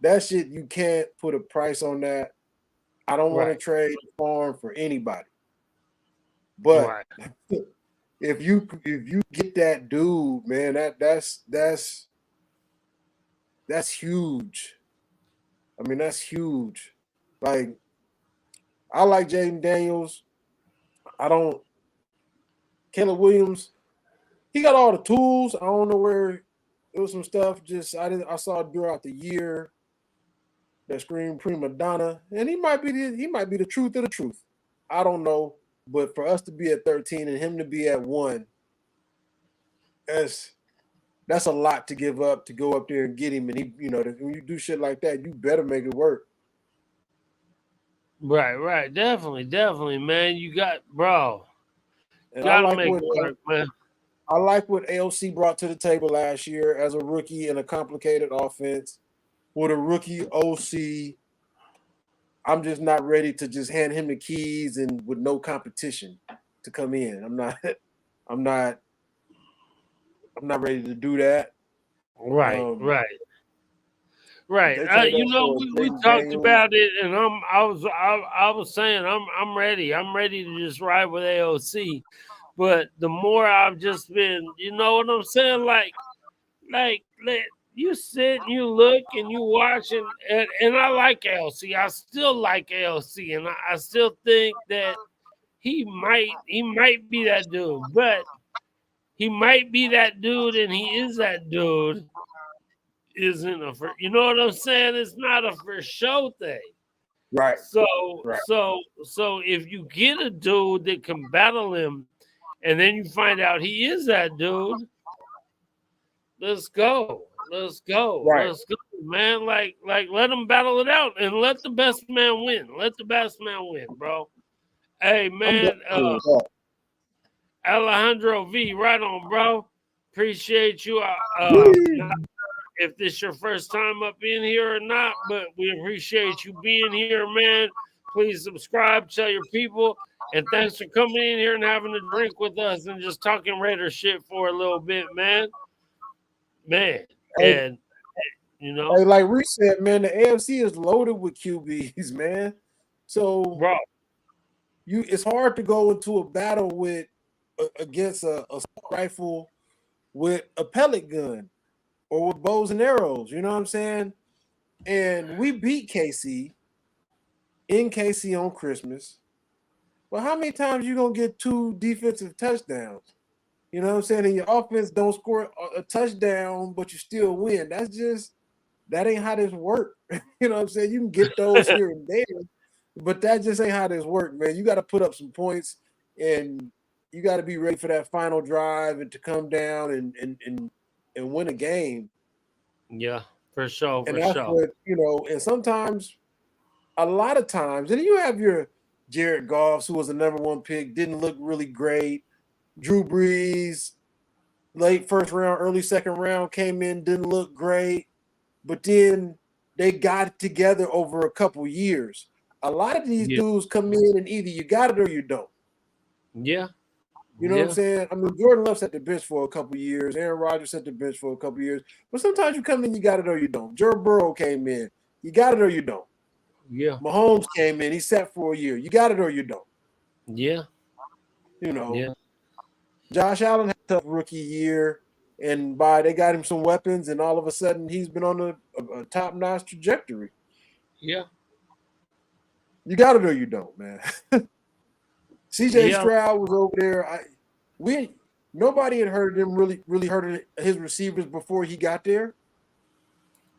That shit, you can't put a price on that. I don't want to right, trade the farm for anybody. But right. if you get that dude, man, that's huge. I mean, that's huge. Like I like Jaden Daniels. I don't Caleb Williams. He got all the tools. I don't know where it was some stuff. Just I saw throughout the year that screamed prima donna, and he might be the truth of the truth. I don't know, but for us to be at 13 and him to be at 1, that's that's a lot to give up to go up there and get him. And when you do shit like that, you better make it work. Right, right. Definitely, definitely, man. You got, bro. And Gotta make it work, man. I like what AOC brought to the table last year as a rookie in a complicated offense with a rookie OC. I'm just not ready to just hand him the keys and with no competition to come in. I'm not. I'm not. I'm not ready to do that. Right, Um, right. Right. they trade You us know, for we Jaden talked Daniels. about it, and I was saying I'm ready. I'm ready to just ride with AOC. But the more I've just been, you know what I'm saying? Like you sit and you look and you watch, and I like AOC. I still like AOC, and I still think that he might be that dude, but he might be that dude, and he is that dude isn't a for, you know what I'm saying? It's not a for show thing. Right. So Right. so if you get a dude that can battle him, and then you find out he is that dude, let's go, let's go, Right. let's go, man. Like let them battle it out and let the best man win. Let the best man win, bro. Hey I'm man, definitely with that. Alejandro V, right on, bro. Appreciate you. If this your first time up in here or not, but we appreciate you being here, man. Please subscribe, tell your people, and thanks for coming in here and having a drink with us and just talking Raider shit for a little bit, man. Man, Hey, and you know, like Reese said, man, the AFC is loaded with QBs, man. So bro, it's hard to go into a battle with against a assault rifle with a pellet gun or with bows and arrows. You know what I'm saying? And we beat KC in KC on Christmas. Well, how many times you gonna get 2 defensive touchdowns? You know what I'm saying? And your offense don't score a touchdown, but you still win. That ain't how this work. You know what I'm saying? You can get those here and there, but that just ain't how this work, man. You got to put up some points, and you got to be ready for that final drive and to come down and win a game. yeah, for sure, And for that's sure. what And sometimes, a lot of times, and you have your Jared Goffs, who was the #1 pick, didn't look really great. Drew Brees, late first round, early second round, came in, didn't look great, but then they got it together over a couple years. A lot of these Yeah, dudes come in and either you got it or you don't. yeah, You know what I'm yeah, saying? I mean, Jordan Love's at the bench for a couple years. Aaron Rodgers at the bench for a couple years. But sometimes you come in, you got it or you don't. Joe Burrow came in. You got it or you don't. yeah, Mahomes came in. He sat for a year. You got it or you don't. yeah, You know, yeah, Josh Allen had a tough rookie year, and they got him some weapons, and all of a sudden he's been on a top-notch trajectory. yeah, You got it or you don't, man. CJ yeah, Stroud was over there. We Nobody had heard of them really heard of his receivers before he got there.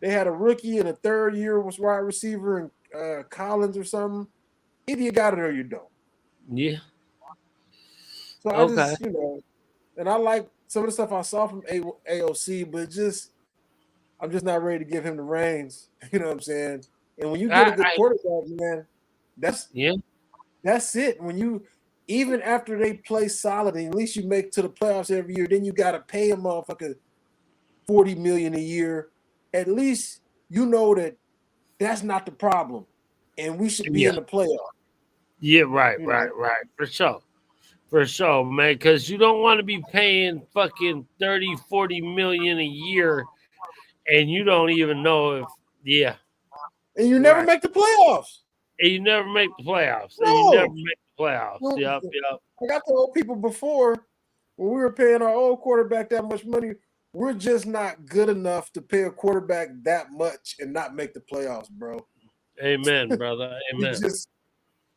They had a rookie and a third year was wide receiver and Collins or something. Either you got it or you don't. Yeah. So I Okay. just, and I like some of the stuff I saw from AOC, but I'm just not ready to give him the reins. You know what I'm saying? And when you get a good I quarterback, man, that's yeah. that's it. When you even after they play solid, and at least you make to the playoffs every year, then you got to pay a motherfucker $40 million a year. At least you know that that's not the problem, and we should be Yeah. in the playoff. Yeah. Right. You Right. know, Right. For sure. For sure, man. Because you don't want to be paying fucking 30, 40 million a year, and you don't even know if. Yeah. and you never Right. make the playoffs. And you never make the playoffs. And you never No, make the playoffs. no. Yep. Yep. Like I told people before, when we were paying our old quarterback that much money, we're just not good enough to pay a quarterback that much and not make the playoffs, bro. Amen, brother. We Amen. just,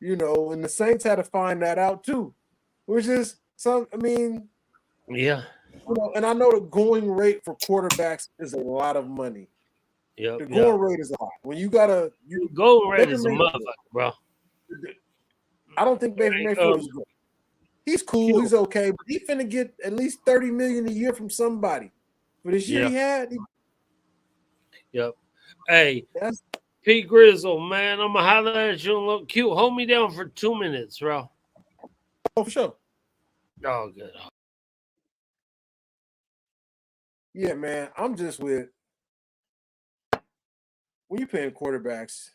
and the Saints had to find that out too. Which is some, I mean, Yeah. and I know the going rate for quarterbacks is a lot of money. Yep. The Yep. going rate is a lot. When you gotta, Gold red Baker is a motherfucker, Mayfield. bro. I don't think Baker Mayfield is good. He's cool. Q. He's okay, but he finna get at least $30 million a year from somebody. For this year Yeah. he had, Yep. Hey, that's Pete Grizzle, man, I'm gonna holler at you and look cute. Hold me down for 2 minutes, bro. for sure. Oh, good. Yeah, man. I'm just with when you paying quarterbacks.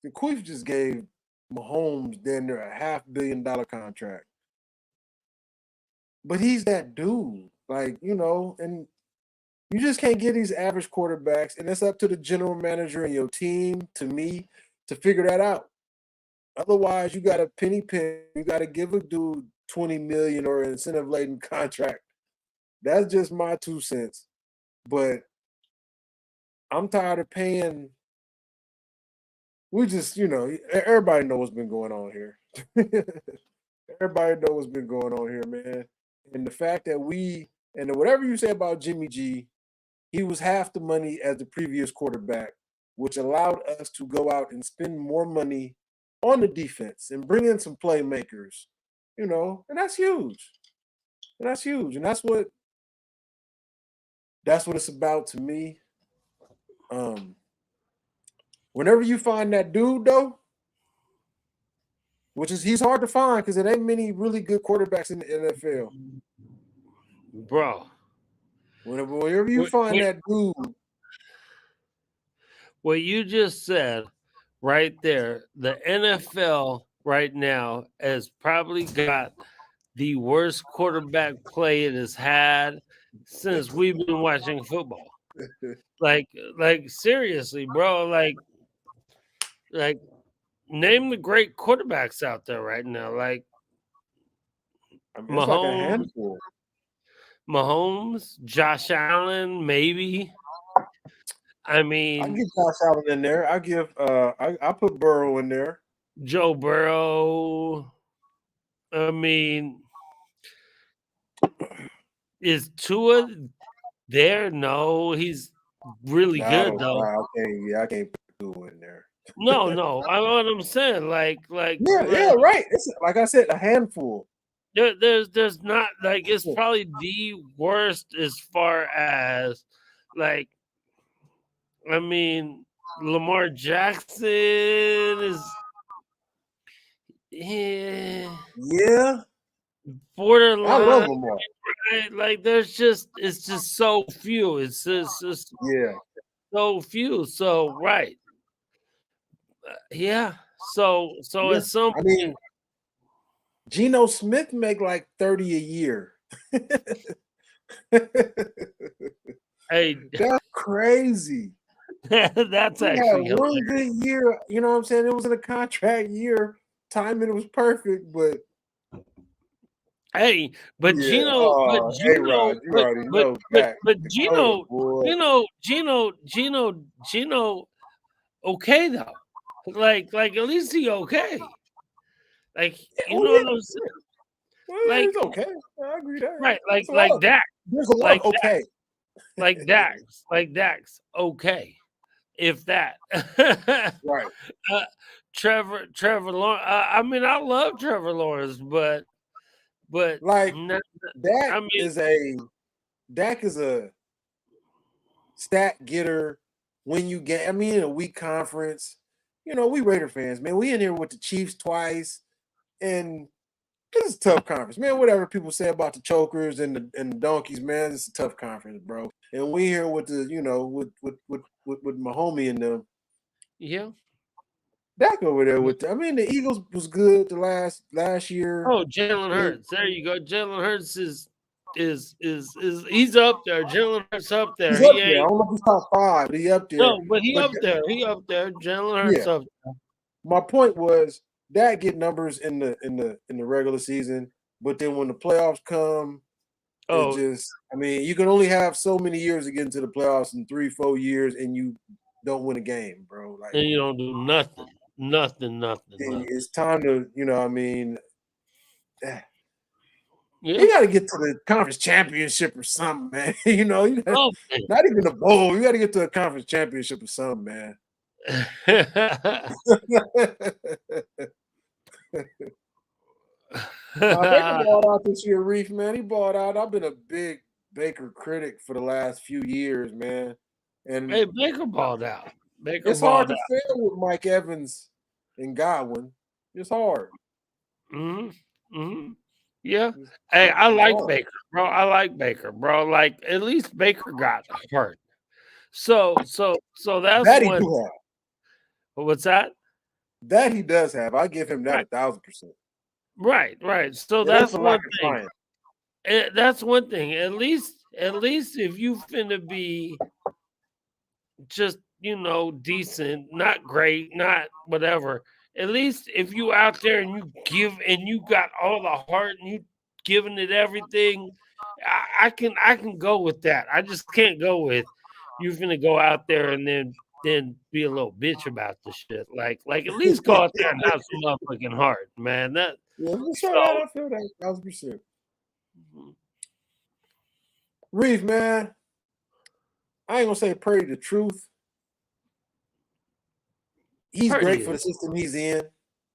The Queefs just gave Mahomes then near a $500 million contract, but he's that dude, like and you just can't get these average quarterbacks, and it's up to the general manager and your team, to me, to figure that out. Otherwise, you got a penny pin. You got to give a dude 20 million or an incentive laden contract. That's just my 2 cents. But I'm tired of paying. We just, everybody knows what's been going on here. Everybody knows what's been going on here, man. And the fact that whatever you say about Jimmy G, he was half the money as the previous quarterback, which allowed us to go out and spend more money on the defense and bring in some playmakers, and that's huge. And that's huge. And that's what it's about to me. Whenever you find that dude though, which is he's hard to find because there ain't many really good quarterbacks in the NFL. Bro. Whenever you find that dude, What you just said right there, the NFL right now has probably got the worst quarterback play it has had since we've been watching football. Like, seriously, bro. Like, name the great quarterbacks out there right now. Like I mean, it's like a Mahomes, handful. Josh Allen, maybe. I I mean, give Josh Allen in there. I put Burrow in there. Joe Burrow. I mean, is Tua there? No, he's really No, I good don't. though. I can't put Tua in there. No, no. I know what I'm saying. Yeah, right. It's like I said, a handful. There's not like it's probably the worst as far as like I mean Lamar Jackson is Yeah, I love borderline. Lamar. Right? Like it's just so few. It's just Yeah, so few. So right. Yeah. So yeah. at some I point, mean, Geno Smith make like 30 a year. hey, That's crazy. that's He had actually one hilarious. good year. You know what I'm saying? It was in a contract year. Timing was perfect, but Hey, yeah. Oh, hey, Rod, you already know that. Oh boy. Gino, okay though. Like at least he okay. Like Yeah, you oh know what yeah, I'm saying? Well, Like it's okay. I agree that. right, It's a lot of, Dak, there's a lot like of okay. Dax. Okay, if that. Right. uh, Trevor Lawrence. I mean, I love Trevor Lawrence, but Like Dak I mean, is a Dak is a stat getter when you get. I mean, in a weak conference, we Raider fans, man. We in here with the Chiefs twice, and this is a tough conference, man. Whatever people say about the chokers and the donkeys, man, it's a tough conference, bro. And we here with the with my homie and them. yeah. Dak over there with. I mean, the Eagles was good the last year. Oh, Jalen Hurts. There you go. Jalen Hurts is he's up there. Jalen Hurts up there. He's up He there. I ain't don't know if he's top five, but he up there. no, but he But up there. He up there. Jalen yeah, Hurts up. my point was Dak get numbers in the regular season, but then when the playoffs come, it Oh, just. I mean, you can only have so many years to get into the playoffs in 3-4 years, and you don't win a game, bro. Like, and you don't do nothing. Nothing. it's time to. I mean, Yeah. you got to get to the conference championship or something, man. Oh, Not even a bowl. You got to get to a conference championship or something, man. Baker balled out this year, Reef, man. He balled out. I've been a big Baker critic for the last few years, man. And Hey, Baker balled out. Baker it's hard balled to out. fail with Mike Evans and Godwin. It's hard. Yeah. It's, Hey, I it's like hard. Baker, bro. I like Baker, bro. Like at least Baker got hurt. So that's That he one. do have. What's that? That he does have. I give him that Right, 1,000%. right. So It ain't that's for one lack of thing. trying. That's one thing. At least if you finna be just decent, not great, not whatever. At least if you out there and you give and you got all the heart and you giving it everything, I can go with that. I just can't go with you finna go out there and then be a little bitch about the shit. Like at least go out there and have some motherfucking heart, man. That Yeah, I'm so. sure that. I feel that 1,000%. Reef, man, I ain't gonna say Purdy the truth. He's Purdy great for the is. system he's in.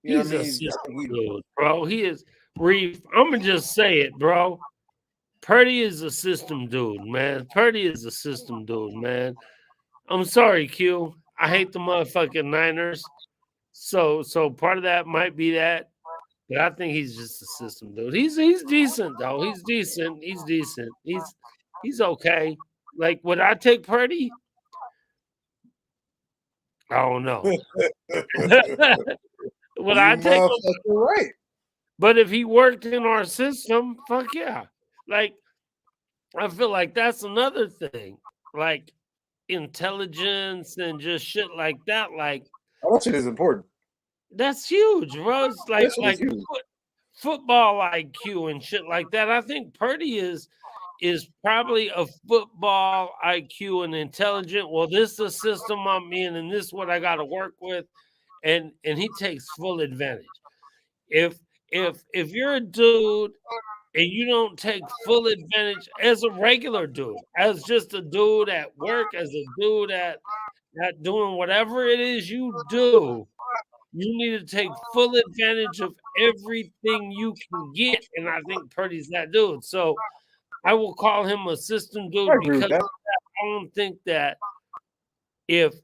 You know what I He's a mean? system dude, bro. He is Reef. I'm gonna just say it, bro. Purdy is a system dude, man. Purdy is a system dude, man. I'm sorry, Q. I hate the motherfucking Niners. So part of that might be that, but I think he's just a system dude. He's decent though. He's decent. He's decent. He's okay. Like would I take Purdy? I don't know. Would You I take him? motherfucker right. But if he worked in our system, fuck yeah. Like I feel like that's another thing. Like intelligence and just shit like that. Like Oh, that shit is important. that's huge, bro. It's That like shit is huge. football IQ and shit like that. I think Purdy is probably a football IQ and intelligent. Well, this is the system I'm in, and this is what I got to work with, and he takes full advantage. If if you're a dude and you don't take full advantage as a regular dude, as just a dude at work, as a dude at doing whatever it is you do, you need to take full advantage of everything you can get. And I think Purdy's that dude. So I will call him a system I dude agree with because that. I don't think that if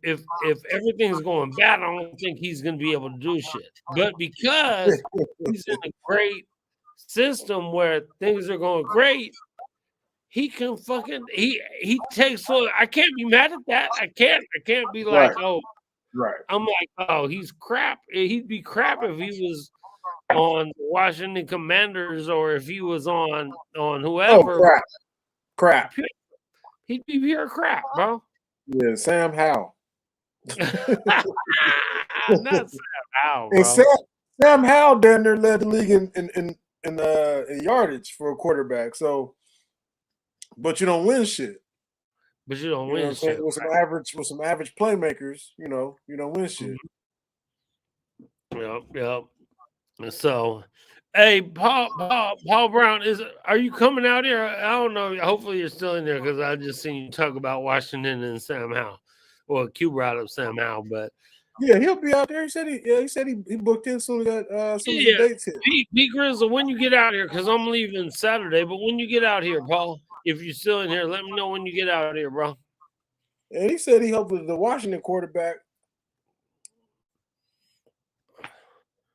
everything's going bad, I don't think he's gonna be able to do shit. But because he's in a great system where things are going great, he can fucking he takes full. I can't be mad at that. I can't be Right, like, oh, right. I'm like, oh, he's crap. He'd be crap if he was on Washington Commanders or if he was on Oh, whoever. crap. Crap. He'd be pure crap, bro. Yeah, Sam Howell. Not Sam Howell, And bro. Sam Howell down there led the league in yardage for a quarterback. So, but you don't win shit. But you don't You know what win I'm saying? shit. With some average playmakers, you don't win shit. Yep. And so Hey, Paul Brown, are you coming out here? I don't know. Hopefully, you're still in there because I just seen you talk about Washington and Sam Howell. Well, Q brought up Sam Howell, but Yeah, he'll be out there. He booked in as soon as the yeah, dates hit. Pete Grizzle, when you get out here, because I'm leaving Saturday. But when you get out here, Paul, if you're still in here, let me know when you get out here, bro. And he said he hoped with the Washington quarterback.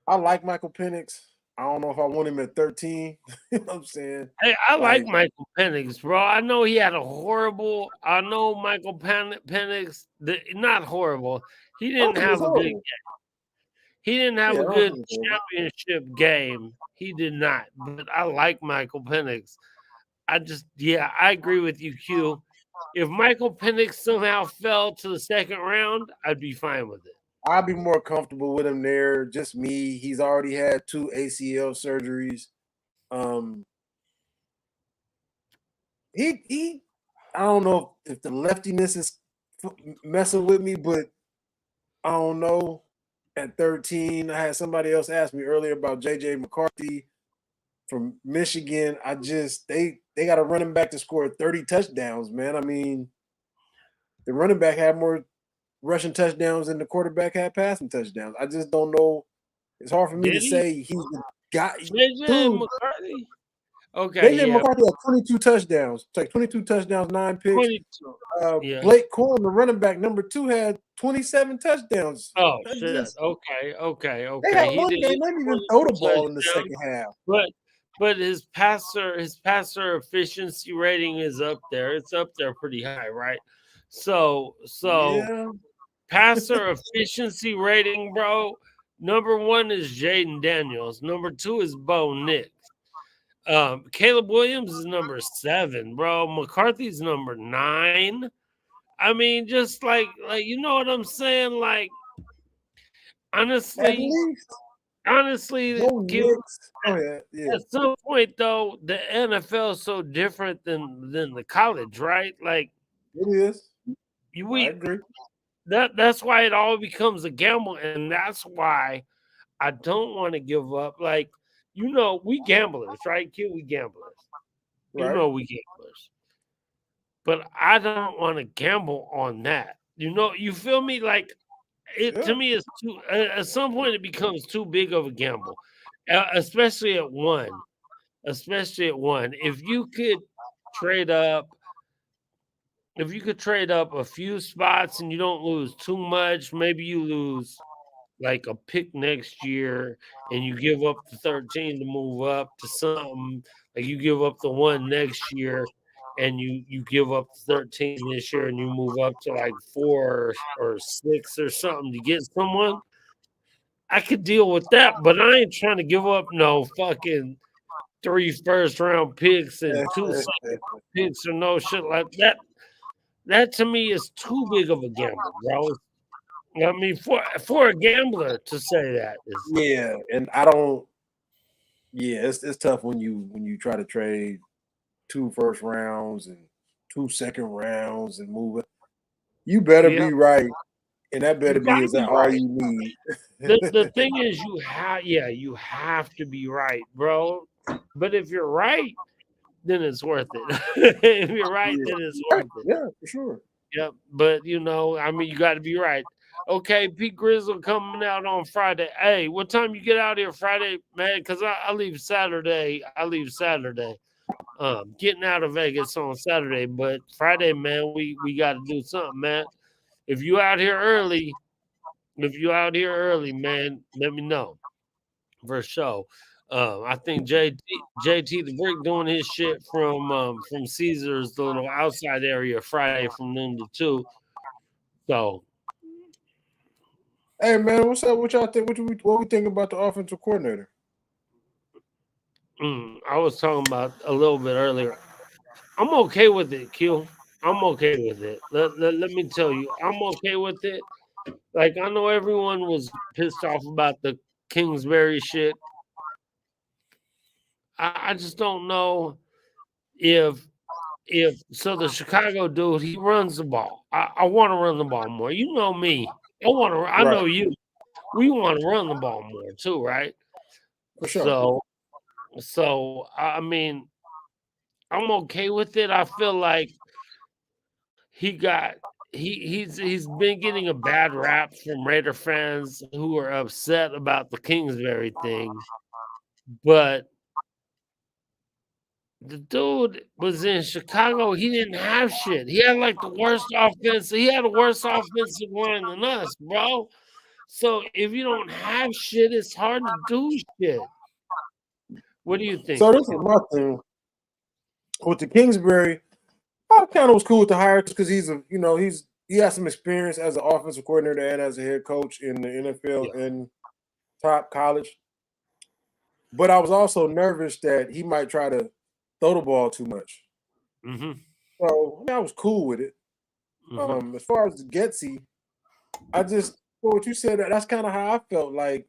I like Michael Penix. I don't know if I want him at 13. You know what I'm saying? Hey, I like Like, Michael Penix, bro. I know he had a horrible. I know Michael Penix, not horrible. He I don't didn't think it's have a good. horrible. He didn't have Yeah, a I don't good think it's horrible. championship game. He did not. But I like Michael Penix. Yeah, I agree with you, Q. If Michael Penix somehow fell to the second round, I'd be fine with it. I'd be more comfortable with him there. Just me. He's already had 2 ACL surgeries. Um, he. I don't know if the leftiness is messing with me, but I don't know. At 13, I had somebody else ask me earlier about JJ McCarthy from Michigan. They got a running back to score 30 touchdowns, man. I mean, the running back had more rushing touchdowns than the quarterback had passing touchdowns. I just don't know. It's hard for me to Did he? say he's the guy. JJ Dude, McCarthy? Okay, JJ yeah. McCarthy had 22 touchdowns. It's like 22 touchdowns, 9 picks. 22. Yeah. Blake Corum, the running back number 2, had 27 touchdowns. Oh I shit. just They had Okay. He one did game. They didn't even throw 22 the ball in the touchdowns. second half. But his passer efficiency rating is up there. It's up there pretty high, right? So Yeah, passer efficiency rating, bro. Number one is Jaden Daniels. Number two is Bo Nix. Caleb Williams is number 7, bro. McCarthy's number 9. I mean, just like you know what I'm saying? Like at honestly, least honestly, Bo Q, Nix. Oh yeah, yeah, at some point though, the NFL is so different than the college, right? Like it is. I we agree. that's why it all becomes a gamble, and that's why I don't want to give up. Like, we gamblers, right? Q, we gamblers. Right. We gamblers. But I don't want to gamble on that. You feel me? Like it Yeah. to me is too. At some point, it becomes too big of a gamble, especially at one. Especially at one. Trade up, if you could trade up a few spots and you don't lose too much, maybe you lose like a pick next year and you give up the 13 to move up to something, like you give up the one next year and you give up the 13 this year and you move up to like 4 or 6 or something to get someone. I could deal with that, but I ain't trying to give up no fucking 3 first round picks and 2 second round picks or no shit like that. That to me is too big of a gamble, bro. I mean, for a gambler to say that is, Yeah, and I don't. Yeah, it's tough when you try to trade 2 first rounds and 2 second rounds and move it. You better yeah, be right, and that you better be gotta is that be all right. you need. The thing is, you have to be right, bro. But if you're right, then it's worth it. If you're right, Yeah, then it's right. worth it. Yeah, for sure. Yep. But I mean, you got to be right. Okay, Pete Grizzle coming out on Friday. Hey, what time you get out here Friday, man? Because I leave Saturday. Getting out of Vegas on Saturday, but Friday, man, we got to do something, man. If you out here early, man, let me know for sure. I think JT the Brick doing his shit from Caesars, the little outside area, Friday from noon to 2. So Hey man, what's up? What y'all think? What we think about the offensive coordinator? I was talking about a little bit earlier. I'm okay with it, Q. I'm okay with it. Let me tell you, I'm okay with it. Like I know everyone was pissed off about the Kingsbury shit. I just don't know if so the Chicago dude, he runs the ball. I want to run the ball more. You know me. I Right, know you. We want to run the ball more too, right? for sure. So So I mean, I'm okay with it. I feel like he got he's been getting a bad rap from Raider fans who are upset about the Kingsbury thing, but the dude was in Chicago. He didn't have shit. He had like the worst offense. He had a worse offensive line than us, bro. So if you don't have shit, it's hard to do shit. What do you think? So this is my thing with the Kingsbury. I kind of was cool with the hire because he has some experience as an offensive coordinator and as a head coach in the NFL Yeah. and top college. But I was also nervous that he might try to throw the ball too much. Mm-hmm. So I was cool with it. Mm-hmm. As far as Getsy, I just what you said. That's kind of how I felt. Like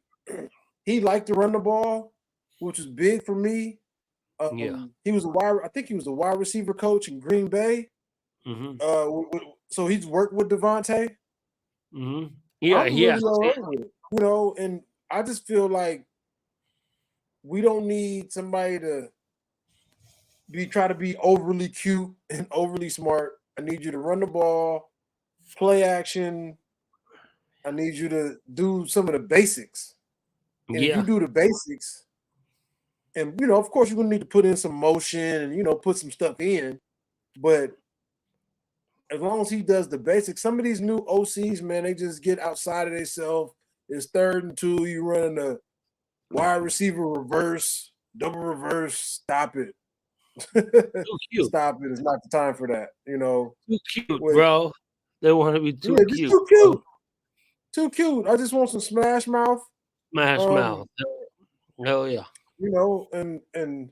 he liked to run the ball, which was big for me. Yeah. He was a wide. I think he was a wide receiver coach in Green Bay. Mm-hmm. So he's worked with Devontae. Mm-hmm. Yeah, I'm yeah. really all right with it, and I just feel like we don't need somebody to try to be overly cute and overly smart. I need you to run the ball, play action. I need you to do some of the basics. And if you Yeah. do the basics, and of course, you're gonna need to put in some motion and put some stuff in. But as long as he does the basics, some of these new OCs, man, they just get outside of themselves. It's 3rd and 2. You running a wide receiver reverse, double reverse. Stop it. Too cute. Stop it. It's not the time for that. Too cute, With bro. They want to be yeah, too just cute, too bro. cute. Too cute. I just want some smash mouth. Smash Um, mouth. Hell yeah. and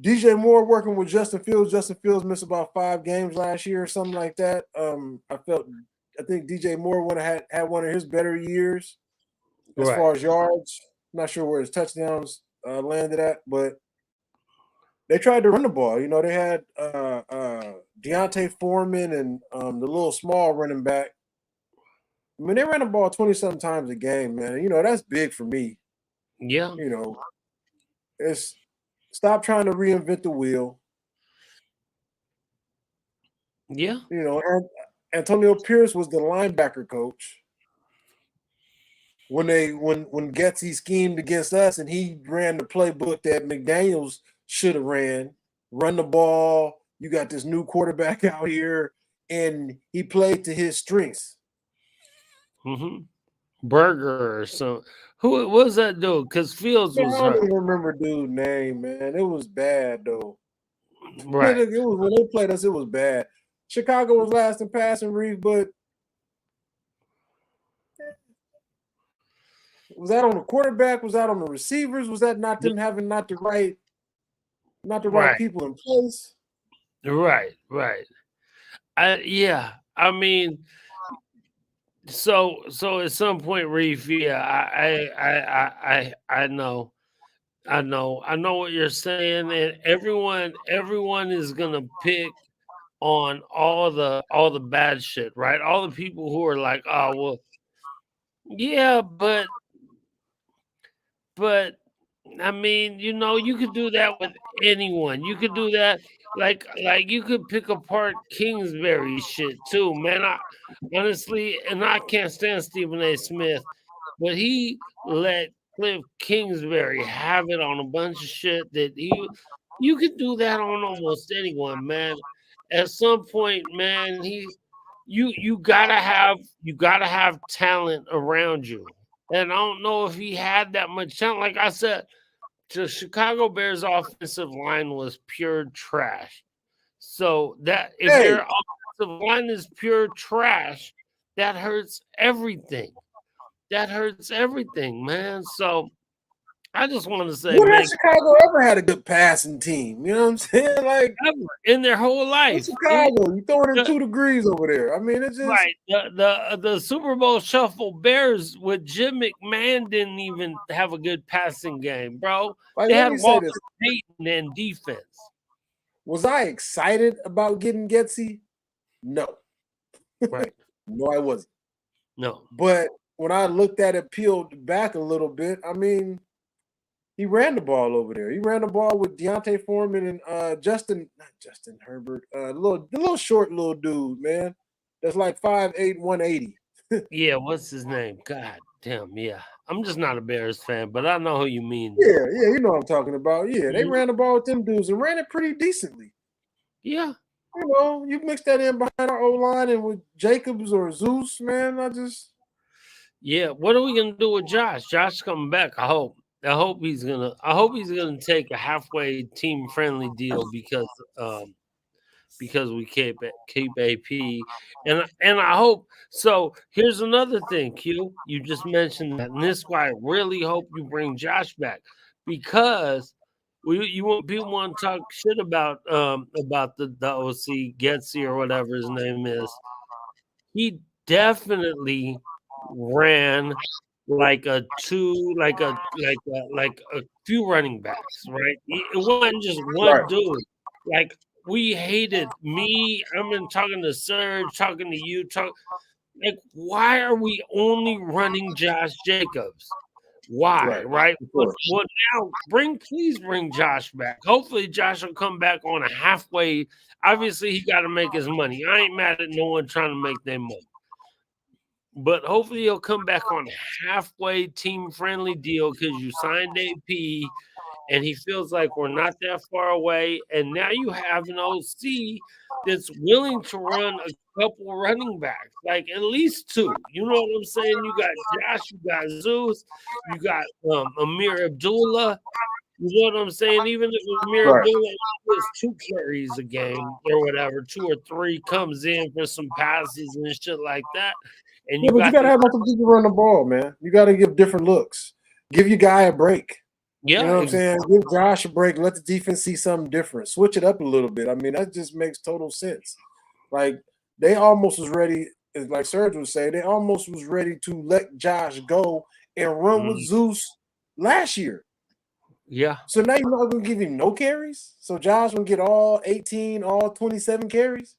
DJ Moore working with Justin Fields. Justin Fields missed about 5 games last year or something like that. I think DJ Moore would have had one of his better years as Right. far as yards. Not sure where his touchdowns landed at, but they tried to run the ball. They had Deontay Foreman and the little small running back. I mean, they ran the ball 20-something times a game, man. That's big for me. Yeah. You know, it's stop trying to reinvent the wheel. Yeah. And Antonio Pierce was the linebacker coach when Getsy schemed against us and he ran the playbook that McDaniels should have ran. Run the ball. You got this new quarterback out here, and he played to his strengths. Mm-hmm. Burger or some. Who was that dude? Because Fields Man, I was don't hurt. even remember dude's name, man. It was bad though. Right. It was when they played us. It was bad. Chicago was last in passing, Reeve, but was that on the quarterback? Was that on the receivers? Was that not them having not the right Right. people in place? Right. Right. Yeah. I mean, so at some point, Reef, yeah, I know. I know what you're saying, and everyone is gonna pick on all the bad shit, right? All the people who are like, oh well, yeah, but I mean, you could do that with anyone. You could do that like you could pick apart Kingsbury shit too, man. Honestly, and I can't stand Stephen A. Smith, but he let Cliff Kingsbury have it on a bunch of shit that you could do that on almost anyone, man. At some point, man, you gotta have talent around you. And I don't know if he had that much talent. Like I said, the Chicago Bears offensive line was pure trash. So that if Hey, your offensive line is pure trash, that hurts everything. That hurts everything, man. So I just want to say, when has man, Chicago ever had a good passing team? You know what I'm saying? Like ever in their whole it's life, Chicago. You throw it in the, 2 degrees over there. I mean, it's just right? The Super Bowl shuffle Bears with Jim McMahon didn't even have a good passing game, bro. like They let had me say Walter this. Payton in defense. Was I excited about getting Getsy? No. Right. No, I wasn't. No. But when I looked at it peeled back a little bit, I mean, He ran the ball over there. He ran the ball with Deontay Foreman and not Justin Herbert, the little short little dude, man. That's like 5'8", 180. Yeah, what's his name? God damn, yeah. I'm just not a Bears fan, but I know who you mean though. Yeah, you know what I'm talking about. Yeah, they Mhm. ran the ball with them dudes and ran it pretty decently. Yeah. You know, you mix that in behind our O line and with Jacobs or Zeus, man. Yeah. What are we gonna do with Josh? Josh coming back, I hope. I hope he's gonna take a halfway team friendly deal because we keep AP, and I hope so. Here's another thing, Q. You just mentioned that, and this is why I really hope you bring Josh back because people want to talk shit about the OC Getsy or whatever his name is. He definitely ran like a few running backs, right? It wasn't just one Right. dude. Like we hated me. I'm in talking to Serge, talking to you, like why are we only running Josh Jacobs? Why, Right. right? Of But course. well, now please bring Josh back. Hopefully, Josh will come back on a halfway. Obviously, he got to make his money. I ain't mad at no one trying to make their money. But hopefully he'll come back on a halfway team friendly deal because you signed AP and he feels like we're not that far away. And now you have an OC that's willing to run a couple running backs, like at least two. You know what I'm saying? You got Josh, you got Zeus, you got Amir Abdullah. You know what I'm saying? Even if Amir Right. Abdullah gets 2 carries a game or whatever, 2 or 3 comes in for some passes and shit like that. And Yeah, you but you got got to have other people run the ball, man. You got to give different looks. Give your guy a break. You know yeah, what I'm saying? Give Josh a break. Let the defense see something different. Switch it up a little bit. I mean, that just makes total sense. Like they almost was ready, like Serge would say, they almost was ready to let Josh go and run with mm, Zeus last year. yeah, So now you're not gonna give him no carries. So Josh gonna get all 18, all 27 carries,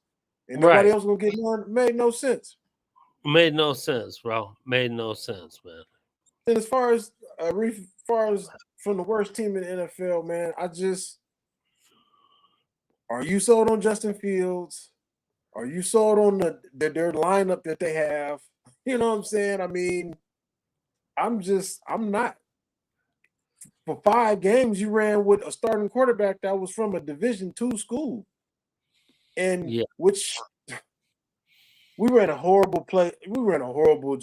and nobody right. else gonna get none. Made no sense. Made no sense, bro. Made no sense, man. And as far as from the worst team in the NFL, man, are you sold on Justin Fields? Are you sold on their lineup that they have? You know what I'm saying? I mean, I'm not. For 5 games, you ran with a starting quarterback that was from a Division II school, and Yeah, which we ran a horrible play. We ran a horrible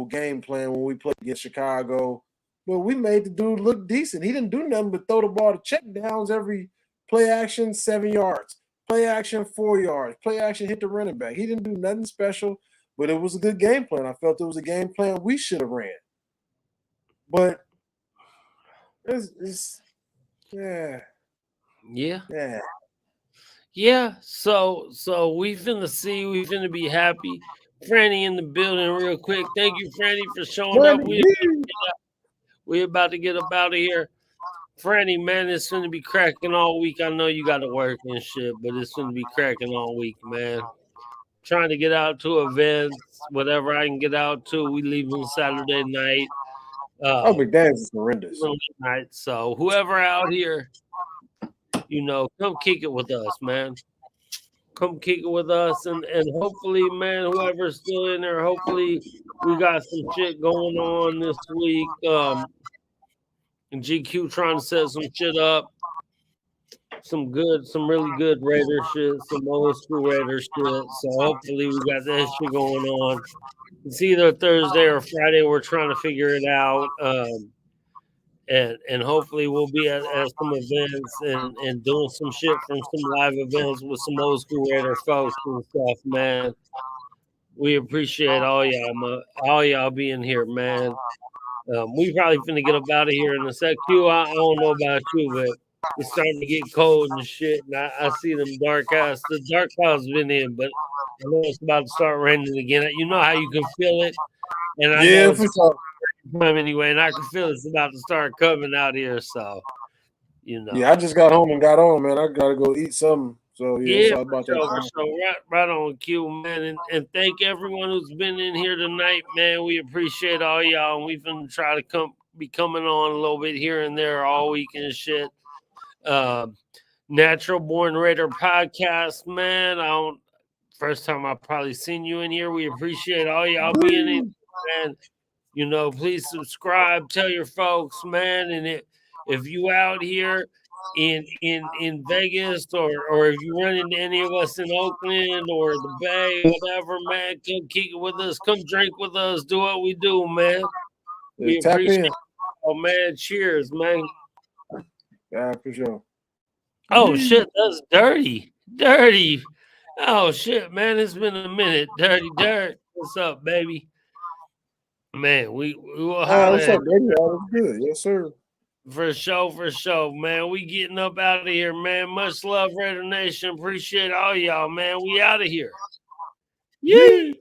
game plan when we played against Chicago. But we made the dude look decent. He didn't do nothing but throw the ball to check downs every play action 7 yards, play action 4 yards, play action hit the running back. He didn't do nothing special, but it was a good game plan. I felt it was a game plan we should have ran. But it's yeah, yeah, yeah. yeah. So we finna be happy. Franny in the building, real quick. Thank you, Franny, for showing up. We about to get up out of here. Franny, man, it's gonna be cracking all week. I know you got to work and shit, but it's gonna be cracking all week, man. Trying to get out to events, whatever I can get out to. We leave on Saturday night. Oh, Uh, McDaniels is horrendous. night. So whoever out here, come kick it with us, man. Come kick it with us, and hopefully, man, whoever's still in there, hopefully we got some shit going on this week. And GQ trying to set some shit up, some really good Raider shit, some old school Raider shit. So hopefully we got that shit going on. It's either Thursday or Friday. We're trying to figure it out. And hopefully we'll be at some events and doing some shit from some live events with some old school Raider folks and stuff, man. We appreciate all y'all being here, man. We probably finna get up out of here in a sec. I don't know about you, but it's starting to get cold and shit. And I see them the dark clouds been in, but I know it's about to start raining again. You know how you can feel it, and I know Yeah, it's for sure. time anyway, and I can feel it's about to start coming out here. So you know. Yeah, I just got home and got on, man. I gotta go eat something. So yeah, it's Yeah, all about that for time. sure. Right on cue, man. And thank everyone who's been in here tonight, man. We appreciate all y'all. And we finna try to be coming on a little bit here and there all week and shit. Natural Born Raider podcast, man. I don't. First time I probably seen you in here. We appreciate all y'all being in, man. You know, please subscribe, tell your folks, man. And if you out here in Vegas or if you run into any of us in Oakland or the Bay, whatever, man, come kick it with us, come drink with us, do what we do, man. We Tap appreciate in. it. Oh man, cheers, man. Yeah, for sure. Oh shit, that's dirty. Dirty. Oh shit, man, it's been a minute. Dirty Dirt. What's up, baby? Man, we will holler What's at up, baby? All is good. Yes, sir. for sure, man. We getting up out of here, man. Much love, Raider Nation. Appreciate all y'all, man. We out of here. Yeah. Yeah.